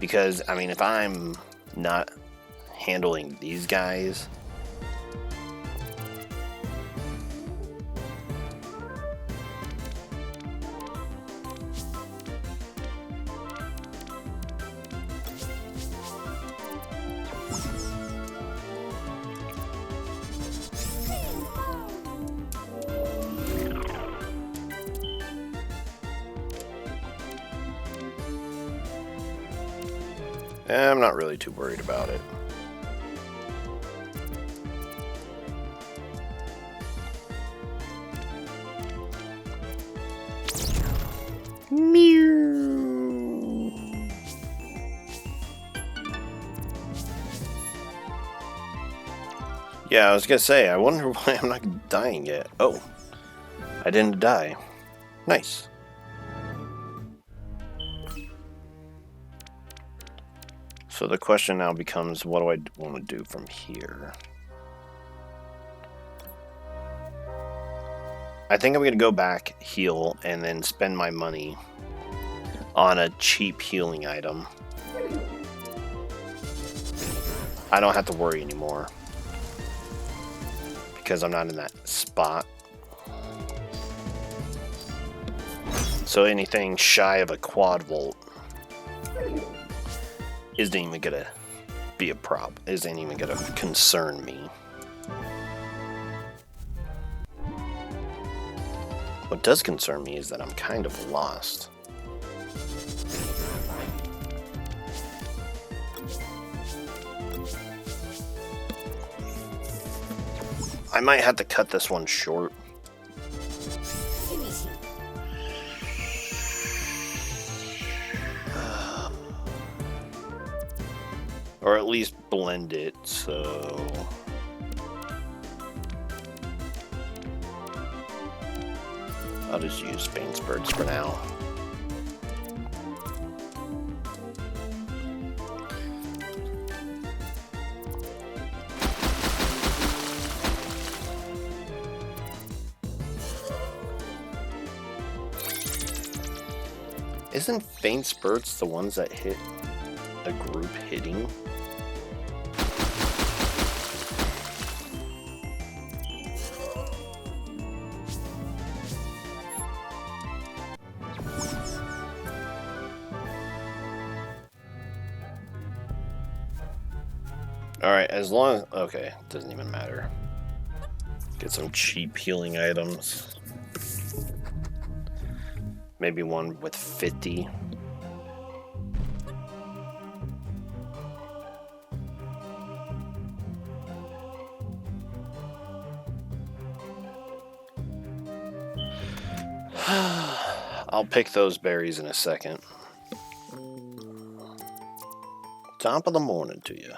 [SPEAKER 1] Because, I mean, if I'm not handling these guys... I'm not really too worried about it. Meow. Yeah, I was gonna say, I wonder why I'm not dying yet. Oh, I didn't die. Nice. So the question now becomes, what do I want to do from here? I think I'm going to go back, heal, and then spend my money on a cheap healing item. I don't have to worry anymore, because I'm not in that spot. So anything shy of a quad volt isn't even gonna be a problem, isn't even gonna concern me. What does concern me is that I'm kind of lost. I might have to cut this one short. Or at least blend it, so... I'll just use Spain Spurts for now. Isn't Faint Spurts the ones that hit a group hitting? Alright, as long as... Okay, doesn't even matter. Get some cheap healing items. Maybe one with 50. I'll pick those berries in a second. Top of the morning to you.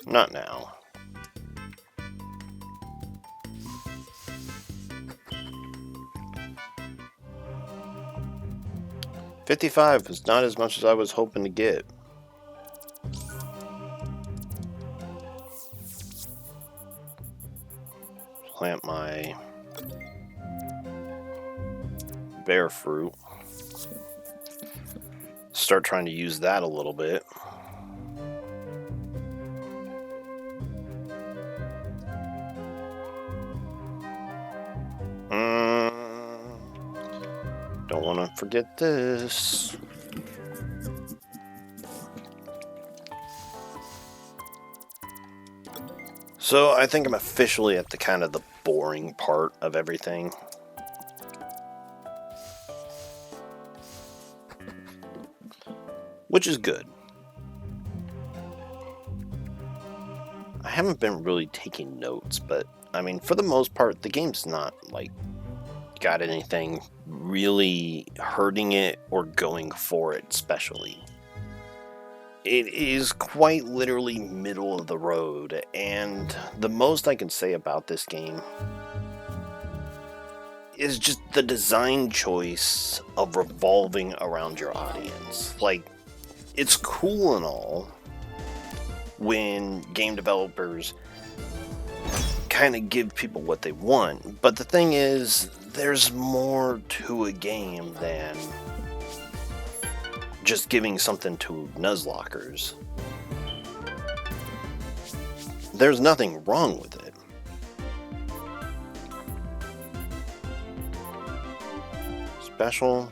[SPEAKER 1] Not now. $55 is not as much as I was hoping to get. Plant my bear fruit. Start trying to use that a little bit. Don't want to forget this. So I think I'm officially at the kind of the boring part of everything. Which is good. I haven't been really taking notes, but I mean, for the most part, the game's not like got anything really hurting it or going for it especially. It is quite literally middle of the road, and the most I can say about this game is just the design choice of revolving around your audience. Like, it's cool and all when game developers kind of give people what they want, but the thing is, there's more to a game than just giving something to Nuzlockers. There's nothing wrong with it. Special.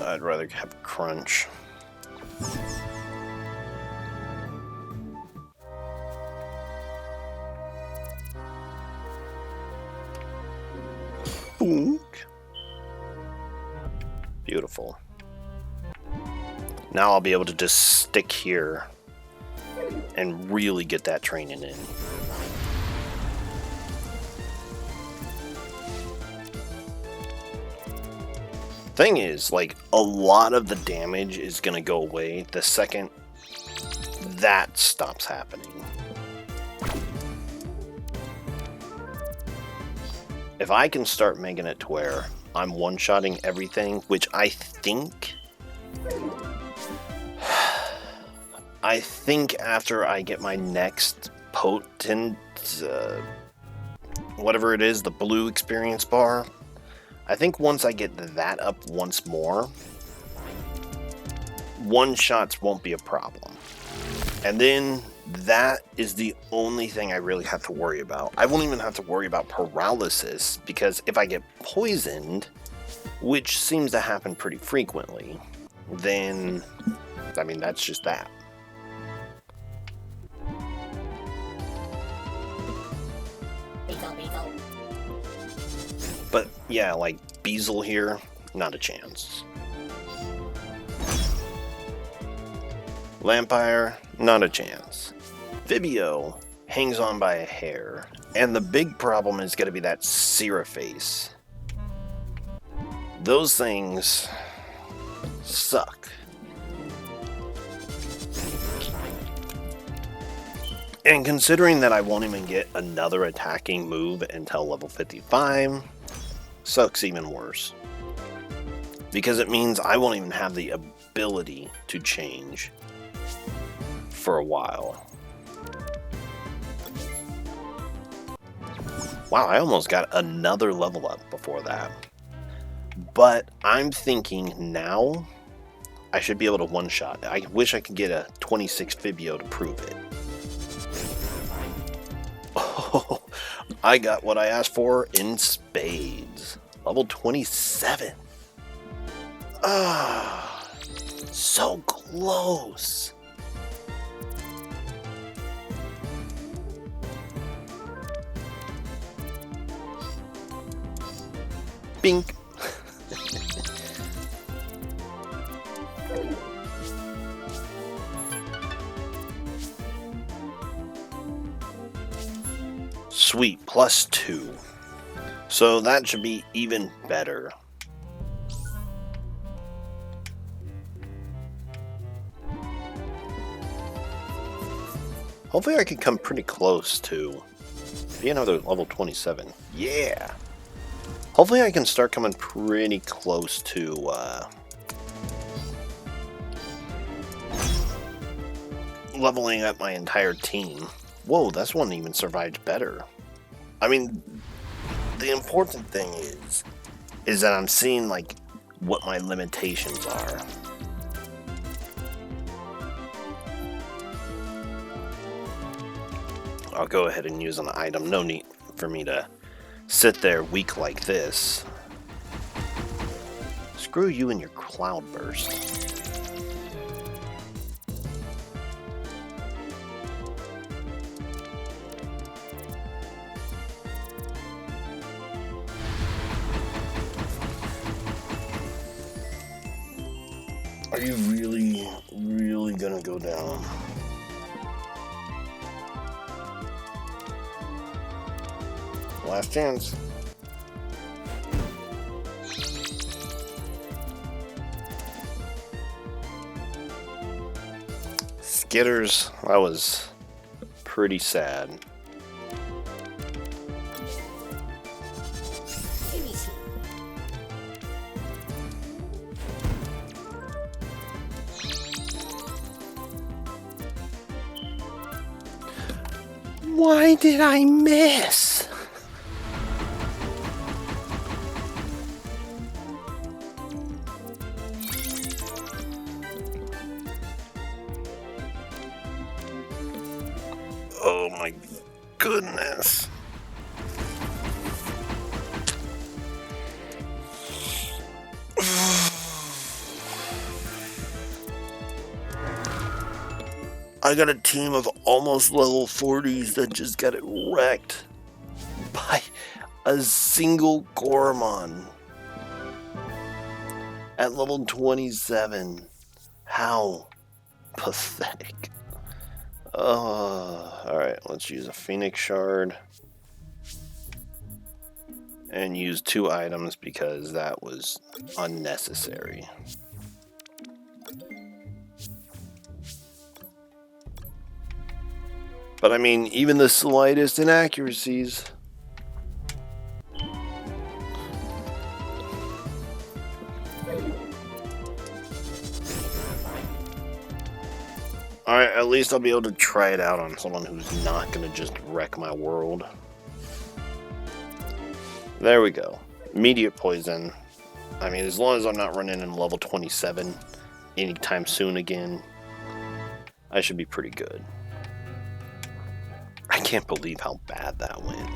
[SPEAKER 1] I'd rather have crunch. Boonk. Beautiful. Now I'll be able to just stick here and really get that training in. Thing is, like, a lot of the damage is gonna go away the second that stops happening. If I can start making it to where I'm one-shotting everything, which I think after I get my next potent, whatever it is, the blue experience bar, I think once I get that up once more, one-shots won't be a problem. And then that is the only thing I really have to worry about. I won't even have to worry about paralysis, because if I get poisoned, which seems to happen pretty frequently, then, I mean, that's just that.
[SPEAKER 2] Beetle.
[SPEAKER 1] But yeah, like Beazle here, not a chance. Lampire, not a chance. Fibio hangs on by a hair, and the big problem is going to be that Seraphase. Those things suck. And considering that I won't even get another attacking move until level 55, sucks even worse. Because it means I won't even have the ability to change for a while. Wow, I almost got another level up before that. But I'm thinking now I should be able to one-shot. I wish I could get a 26 Fibio to prove it. Oh, I got what I asked for in spades. Level 27. Ah, so close. Bink. Sweet, +2. So that should be even better. Hopefully I can come pretty close to be another level 27. Yeah! Hopefully I can start coming pretty close to leveling up my entire team. Whoa, this one even survived better. I mean, the important thing is that I'm seeing like what my limitations are. I'll go ahead and use an item. No need for me to sit there weak like this. Screw you and your Cloudburst. Are you really gonna go down? Last chance. Skitters, that was pretty sad. Why did I miss? Oh my goodness. I got a team of almost level 40s that just got it wrecked by a single Coromon at level 27. How pathetic. Alright, let's use a Phoenix Shard and use 2 items because that was unnecessary. But I mean, even the slightest inaccuracies. Alright, at least I'll be able to try it out on someone who's not going to just wreck my world. There we go. Immediate poison. I mean, as long as I'm not running in level 27 anytime soon again, I should be pretty good. I can't believe how bad that went.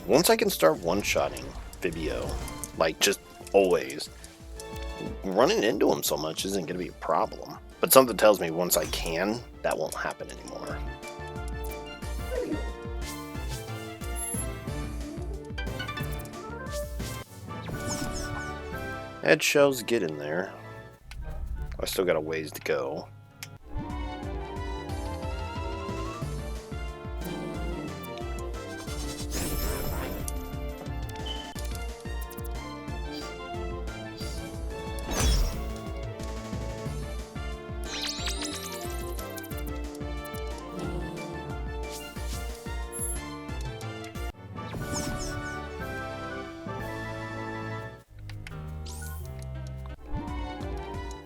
[SPEAKER 1] Once I can start one-shotting Vibio, like just always, running into him so much isn't going to be a problem. But something tells me once I can, that won't happen anymore. Eggshells get in there. I still got a ways to go.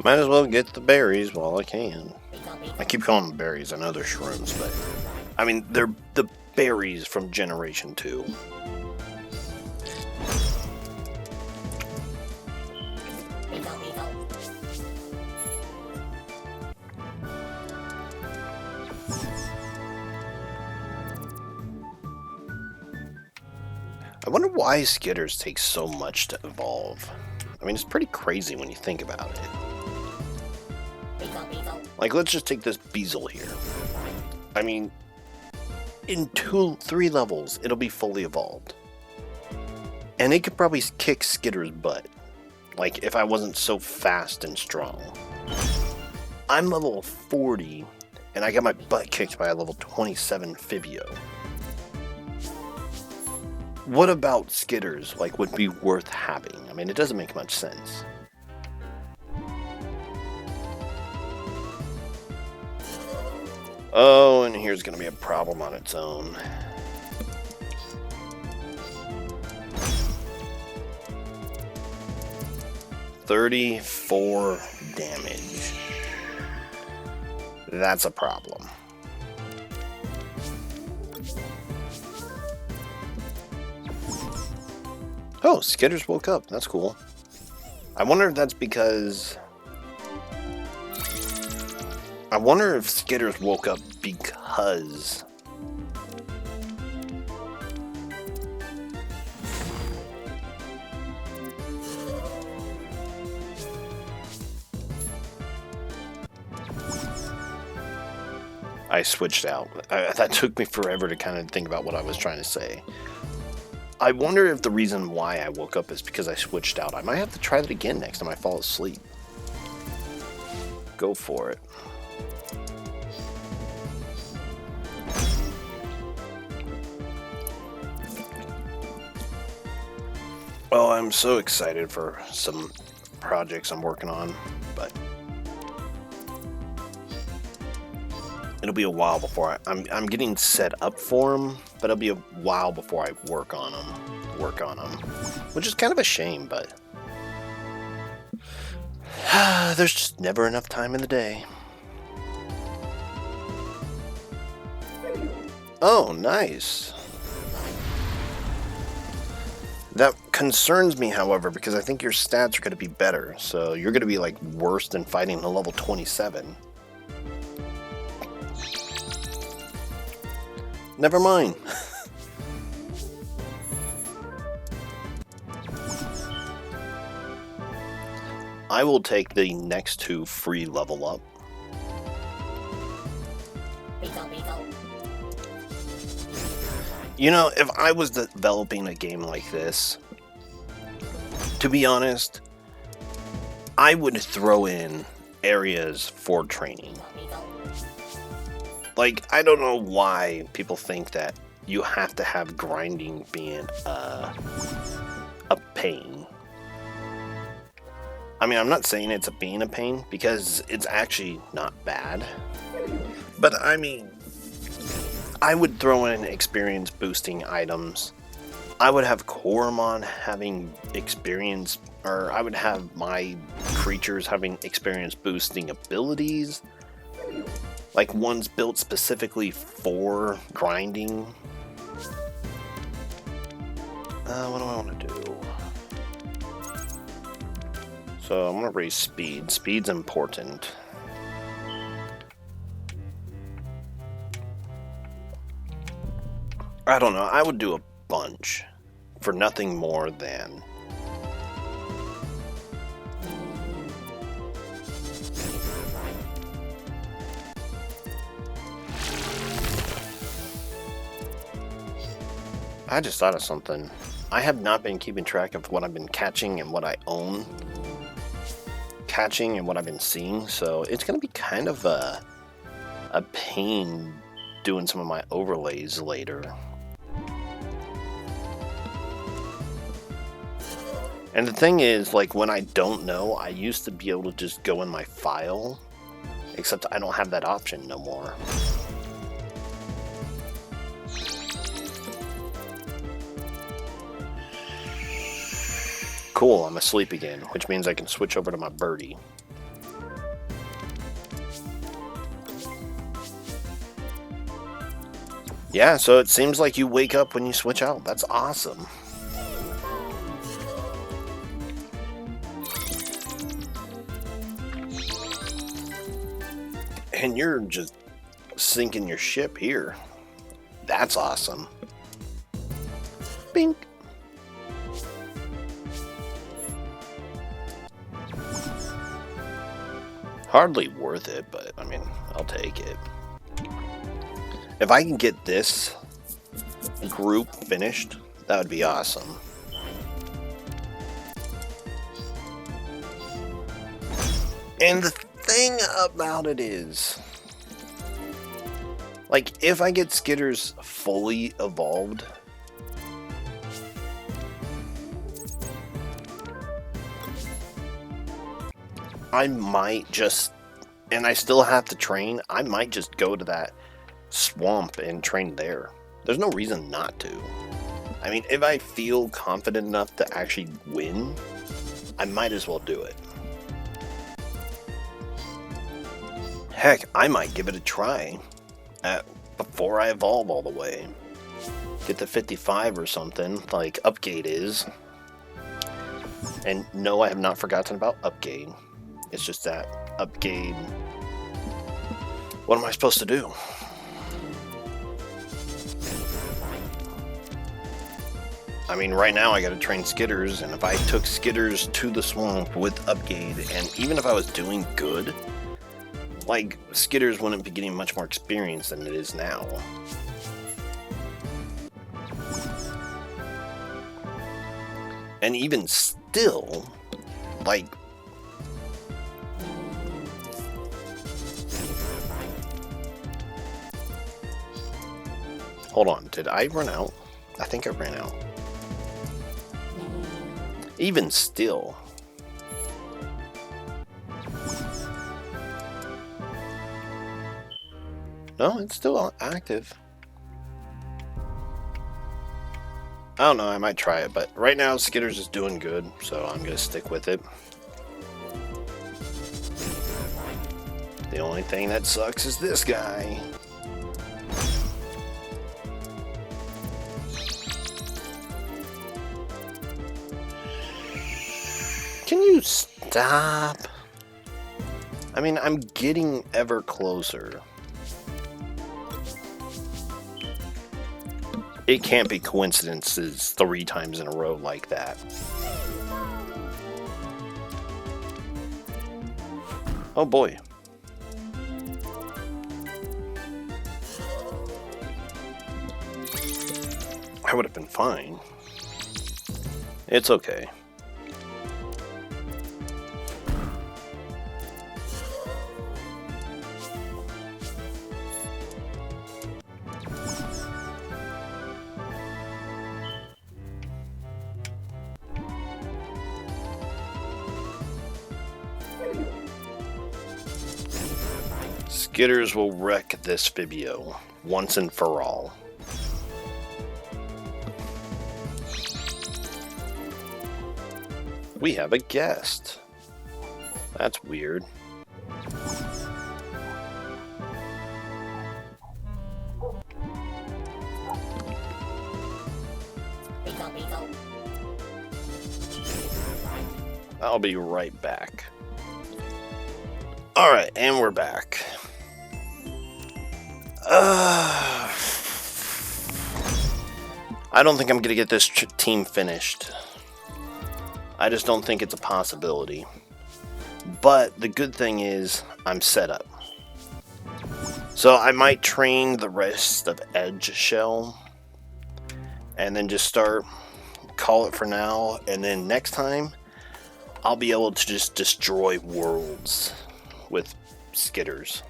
[SPEAKER 1] Might as well get the berries while I can. I keep calling them berries. I know they're shrooms, but I mean, they're the berries from Generation 2. I wonder why Skitters take so much to evolve. I mean, it's pretty crazy when you think about it. Like, let's just take this Beezle here. I mean, in 3 levels, it'll be fully evolved. And it could probably kick Skitter's butt. Like, if I wasn't so fast and strong. I'm level 40, and I got my butt kicked by a level 27 Vibio. What about Skitters, like, would be worth having? I mean, it doesn't make much sense. Oh, and here's going to be a problem on its own. $34 damage. That's a problem. Oh, Skitters woke up. That's cool. I wonder if that's because... I wonder if Skitters woke up because... I switched out. That took me forever to kind of think about what I was trying to say. I wonder if the reason why I woke up is because I switched out. I might have to try that again next time I fall asleep. Go for it. Well, I'm so excited for some projects I'm working on, but it'll be a while before I'm getting set up for them, but it'll be a while before I work on them, which is kind of a shame, but there's just never enough time in the day. Oh, nice. That concerns me, however, because I think your stats are going to be better, so you're going to be like worse than fighting a level 27. Never mind. I will take the next 2 free level up. You know, if I was developing a game like this, to be honest, I would throw in areas for training. Like, I don't know why people think that you have to have grinding being a pain. I mean, I'm not saying it's being a pain, because it's actually not bad. But, I mean, I would throw in experience boosting items. I would have Coromon having experience, or I would have my creatures having experience boosting abilities. Like one's built specifically for grinding. What do I want to do? So I'm going to raise speed. Speed's important. I don't know. I would do a bunch for nothing more than... I just thought of something. I have not been keeping track of what I've been catching and what I own. Catching and what I've been seeing, so it's going to be kind of a pain doing some of my overlays later. And the thing is, like, when I don't know, I used to be able to just go in my file, except I don't have that option no more. Cool, I'm asleep again, which means I can switch over to my birdie. Yeah, so it seems like you wake up when you switch out. That's awesome. And you're just sinking your ship here. That's awesome. Bink. Hardly worth it, but I mean, I'll take it. If I can get this group finished, that would be awesome. And the thing about it is, like, if I get Skitters fully evolved, I might just, and I still have to train, I might just go to that swamp and train there. There's no reason not to. I mean, if I feel confident enough to actually win, I might as well do it. Heck, I might give it a try before I evolve all the way. Get to 55 or something, like Upgate is. And no, I have not forgotten about Upgate. It's just that Upgate... What am I supposed to do? I mean, right now I gotta train Skitters, and if I took Skitters to the swamp with Upgate, and even if I was doing good, like, Skitters wouldn't be getting much more experience than it is now. And even still, like... Hold on, did I run out? I think I ran out. Even still. No, it's still active. I don't know, I might try it, but right now Skitters is doing good, so I'm gonna stick with it. The only thing that sucks is this guy. Can you stop? I mean, I'm getting ever closer. It can't be coincidences 3 times in a row like that. Oh boy. I would have been fine. It's okay. Skitters will wreck this Fibio once and for all. We have a guest. That's weird. I'll be right back. Alright, and we're back. I don't think I'm going to get this team finished. I just don't think it's a possibility. But the good thing is, I'm set up. So I might train the rest of Edge Shell. And then just call it for now. And then next time, I'll be able to just destroy worlds with skitters.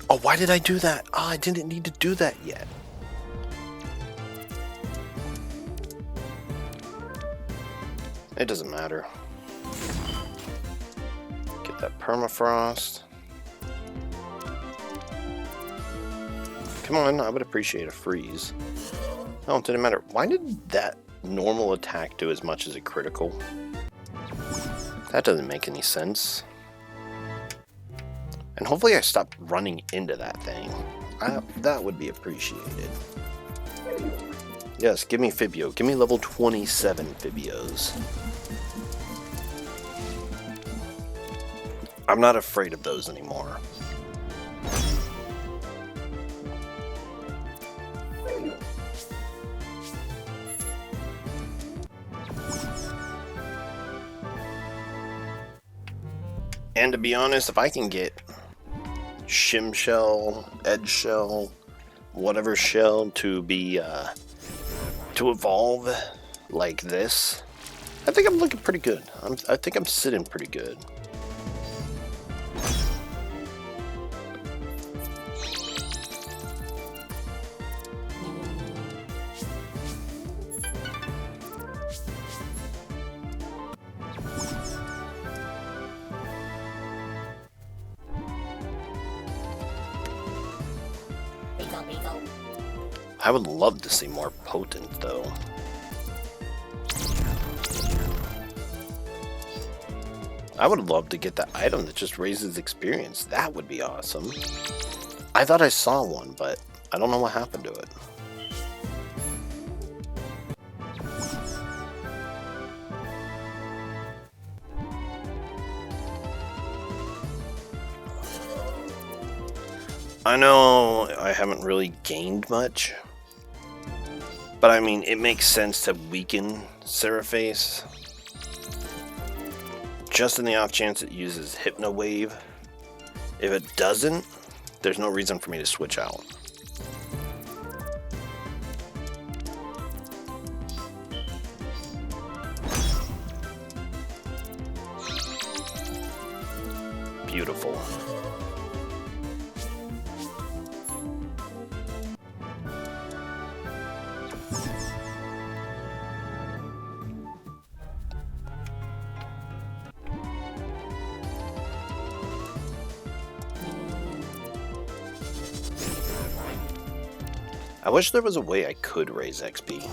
[SPEAKER 1] Oh, why did I do that? Oh, I didn't need to do that yet. It doesn't matter. Get that permafrost. Come on, I would appreciate a freeze. Oh, it didn't matter. Why did that normal attack do as much as a critical? That doesn't make any sense. And hopefully I stop running into that thing. That would be appreciated. Yes, give me Fibio. Give me level 27 Fibios. I'm not afraid of those anymore. And to be honest, if I can get Shim Shell, Edge Shell, whatever shell to be, to evolve like this, I think I'm looking pretty good. I think I'm sitting pretty good. I would love to see more potent, though. I would love to get that item that just raises experience. That would be awesome. I thought I saw one, but I don't know what happened to it. I know I haven't really gained much, but I mean, it makes sense to weaken Seraphase. Just in the off chance it uses Hypno Wave. If it doesn't, there's no reason for me to switch out. Beautiful. I wish there was a way I could raise XP.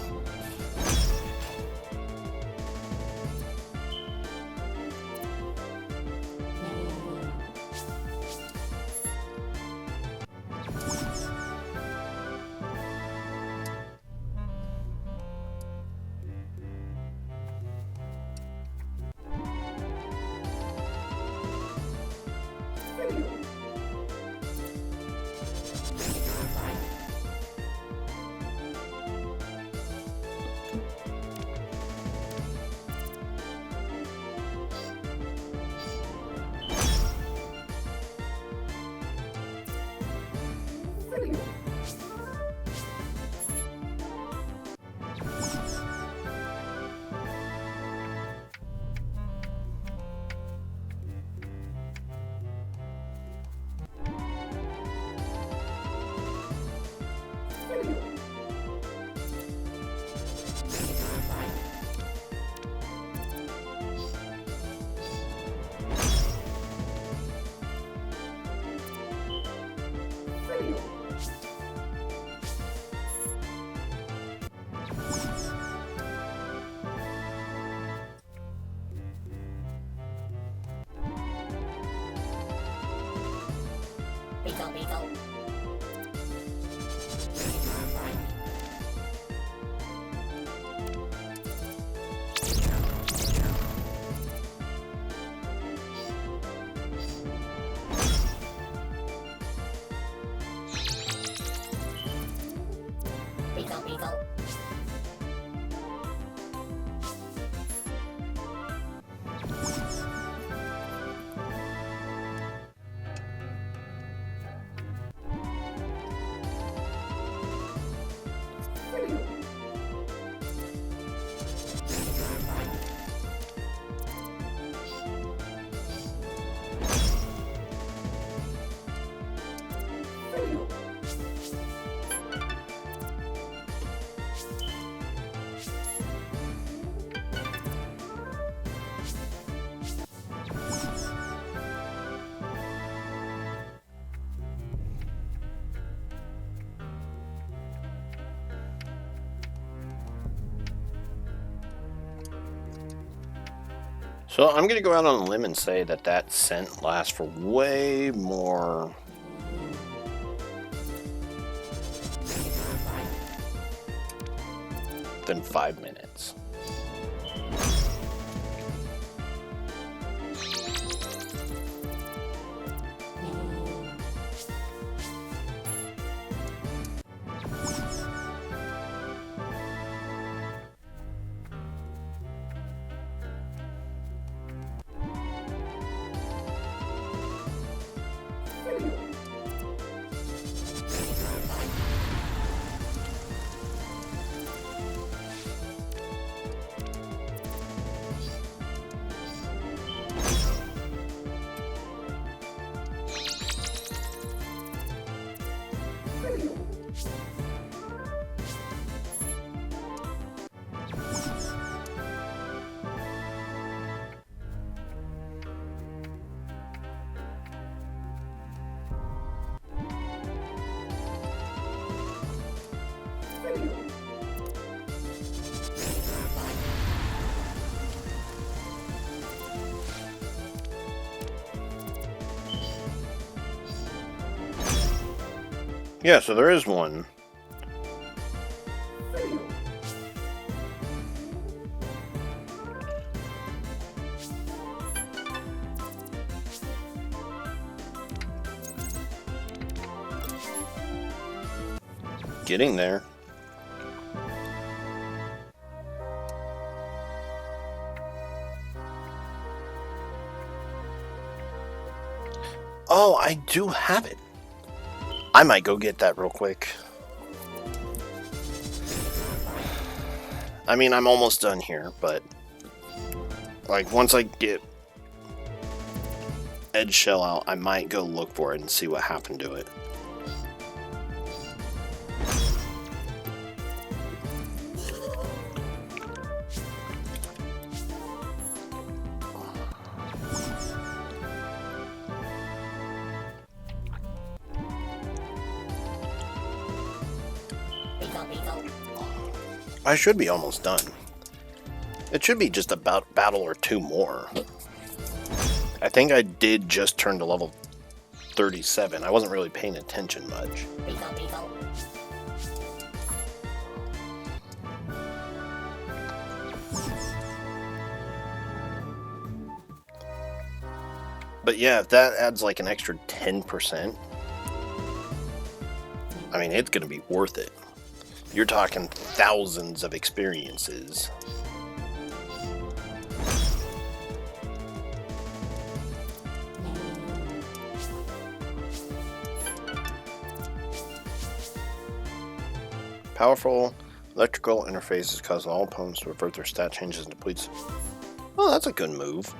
[SPEAKER 1] So I'm going to go out on a limb and say that that scent lasts for way more than 5 minutes. Yeah, so there is one. Getting there. Oh, I do have it. I might go get that real quick. I mean, I'm almost done here, but like once I get Edge Shell out, I might go look for it and see what happened to it. I should be almost done. It should be just about battle or two more. I think I did just turn to level 37. I wasn't really paying attention much. But yeah, if that adds like an extra 10%, I mean, it's going to be worth it. You're talking thousands of experiences. Powerful electrical interfaces cause all opponents to revert their stat changes into depletes. Oh, that's a good move.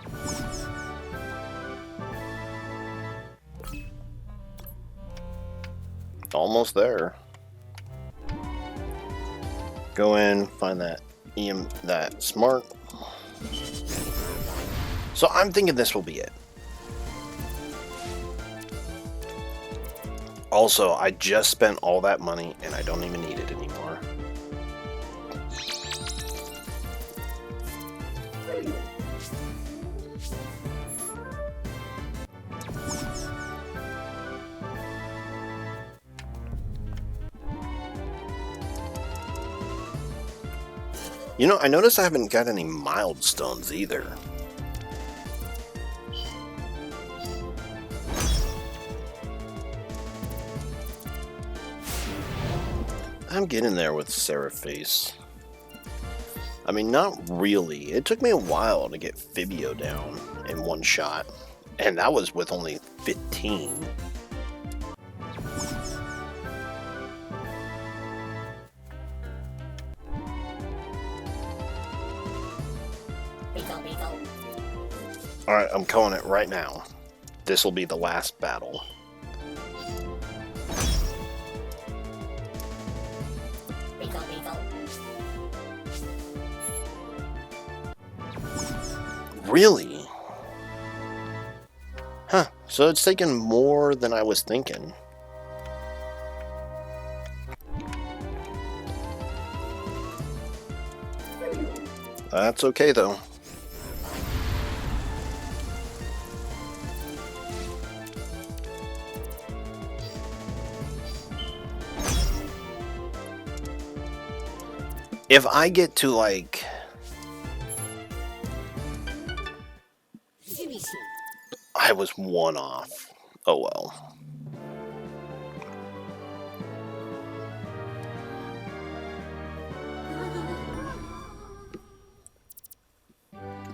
[SPEAKER 1] Almost there. Go in, find that that smart. So I'm thinking this will be it. Also, I just spent all that money and I don't even need it anymore. You know, I noticed I haven't got any milestones either. I'm getting there with Seraphase. I mean, not really. It took me a while to get Fibio down in one shot. And that was with only 15. Alright, I'm calling it right now. This will be the last battle. Really? Huh, so it's taken more than I was thinking. That's okay though. If I get to like... I was one off. Oh well.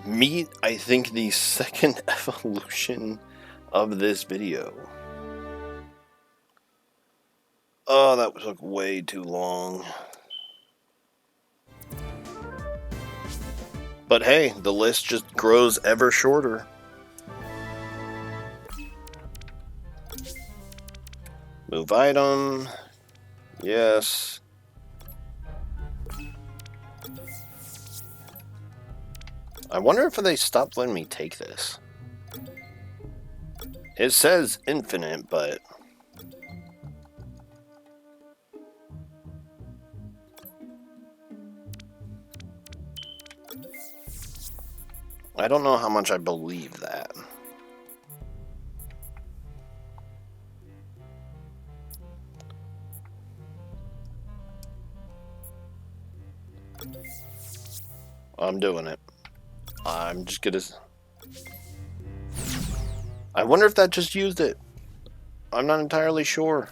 [SPEAKER 1] Meet, I think, the second evolution of this video. Oh, that took way too long. But hey, the list just grows ever shorter. Move item. Yes. I wonder if they stopped letting me take this. It says infinite, but... I don't know how much I believe that. I'm doing it. I'm just gonna... I wonder if that just used it. I'm not entirely sure.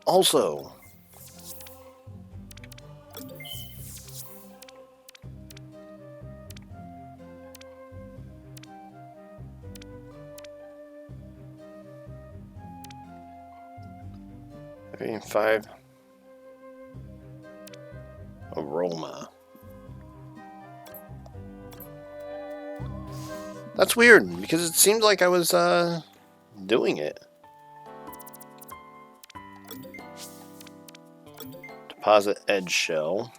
[SPEAKER 1] Also... Five. Aroma. That's weird, because it seemed like I was, doing it. Deposit edge shell.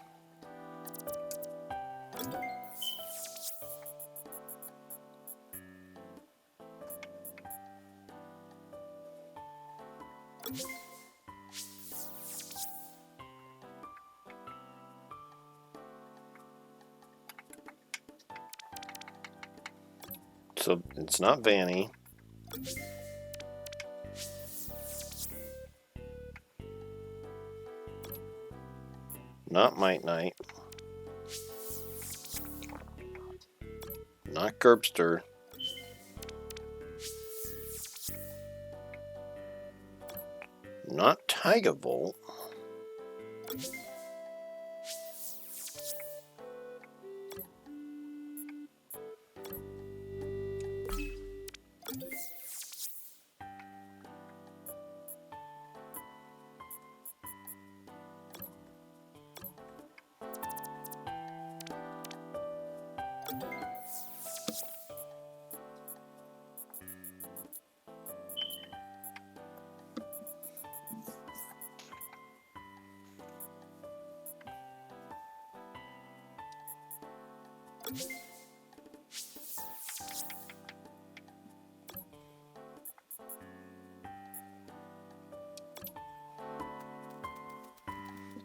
[SPEAKER 1] So it's not Vanny. Not Might Knight. Not Gerbster. Not Tigavolt.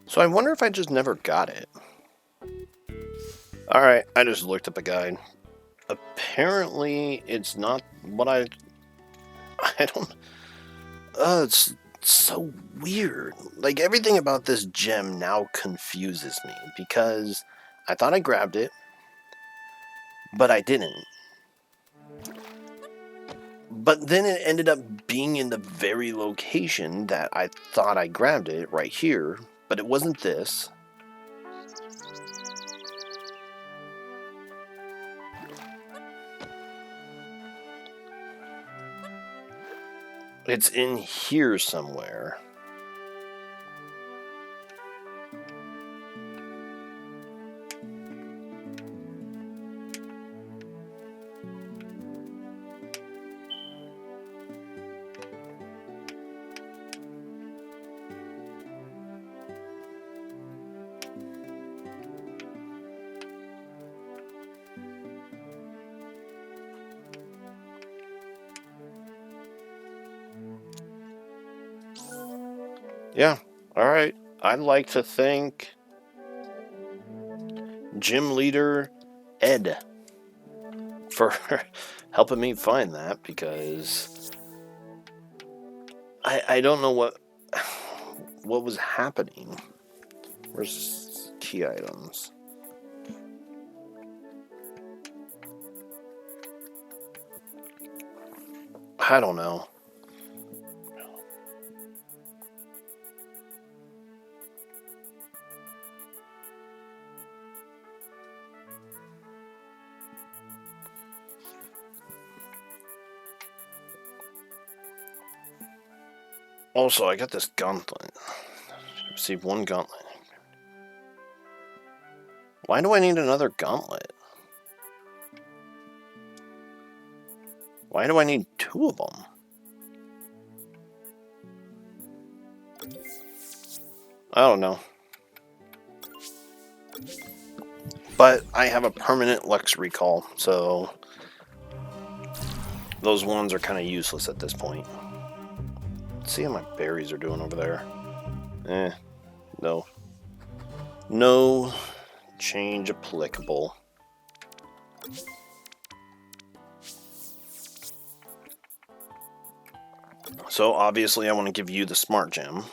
[SPEAKER 1] So I wonder if I just never got it. Alright, I just looked up a guide. Apparently, it's not what I don't... it's so weird. Like, everything about this gem now confuses me, because I thought I grabbed it, but I didn't. But then it ended up being in the very location that I thought I grabbed it, right here, but it wasn't this. It's in here somewhere. Yeah, alright. I'd like to thank Gym Leader Ed for helping me find that, because I don't know what what was happening. Where's key items? I don't know. Also, I got this gauntlet. Received one gauntlet. Why do I need another gauntlet? Why do I need 2 of them? I don't know. But I have a permanent Lux recall, so those ones are kind of useless at this point. Let's see how my berries are doing over there. No. No change applicable. So obviously I want to give you the smart gem.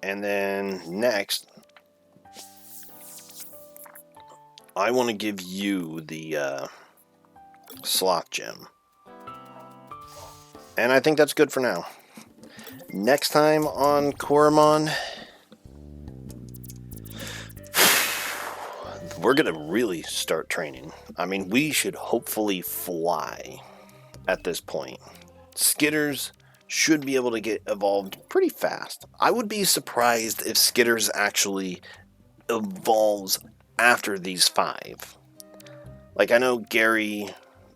[SPEAKER 1] And then next, I want to give you the sloth gem. And I think that's good for now. Next time on Coromon, we're going to really start training. I mean, we should hopefully fly at this point. Skitters should be able to get evolved pretty fast. I would be surprised if Skitters actually evolves after these 5. Like, I know Gary,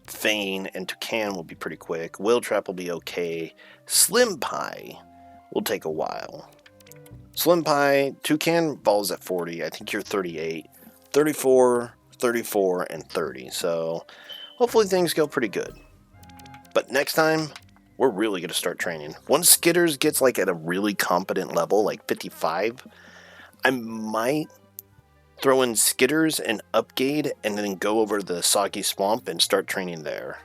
[SPEAKER 1] Fane, and Toucan will be pretty quick. Willtrap will be okay. Slim Pie will take a while. Slim Pie, Toucan evolves at 40. I think you're 38. 34, 34, and 30. So hopefully things go pretty good. But next time, we're really going to start training. Once Skitters gets like at a really competent level, like 55, I might throw in Skitters and Upgade and then go over to the Soggy Swamp and start training there.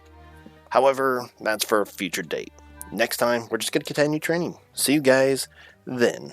[SPEAKER 1] However, that's for a future date. Next time, we're just going to continue training. See you guys then.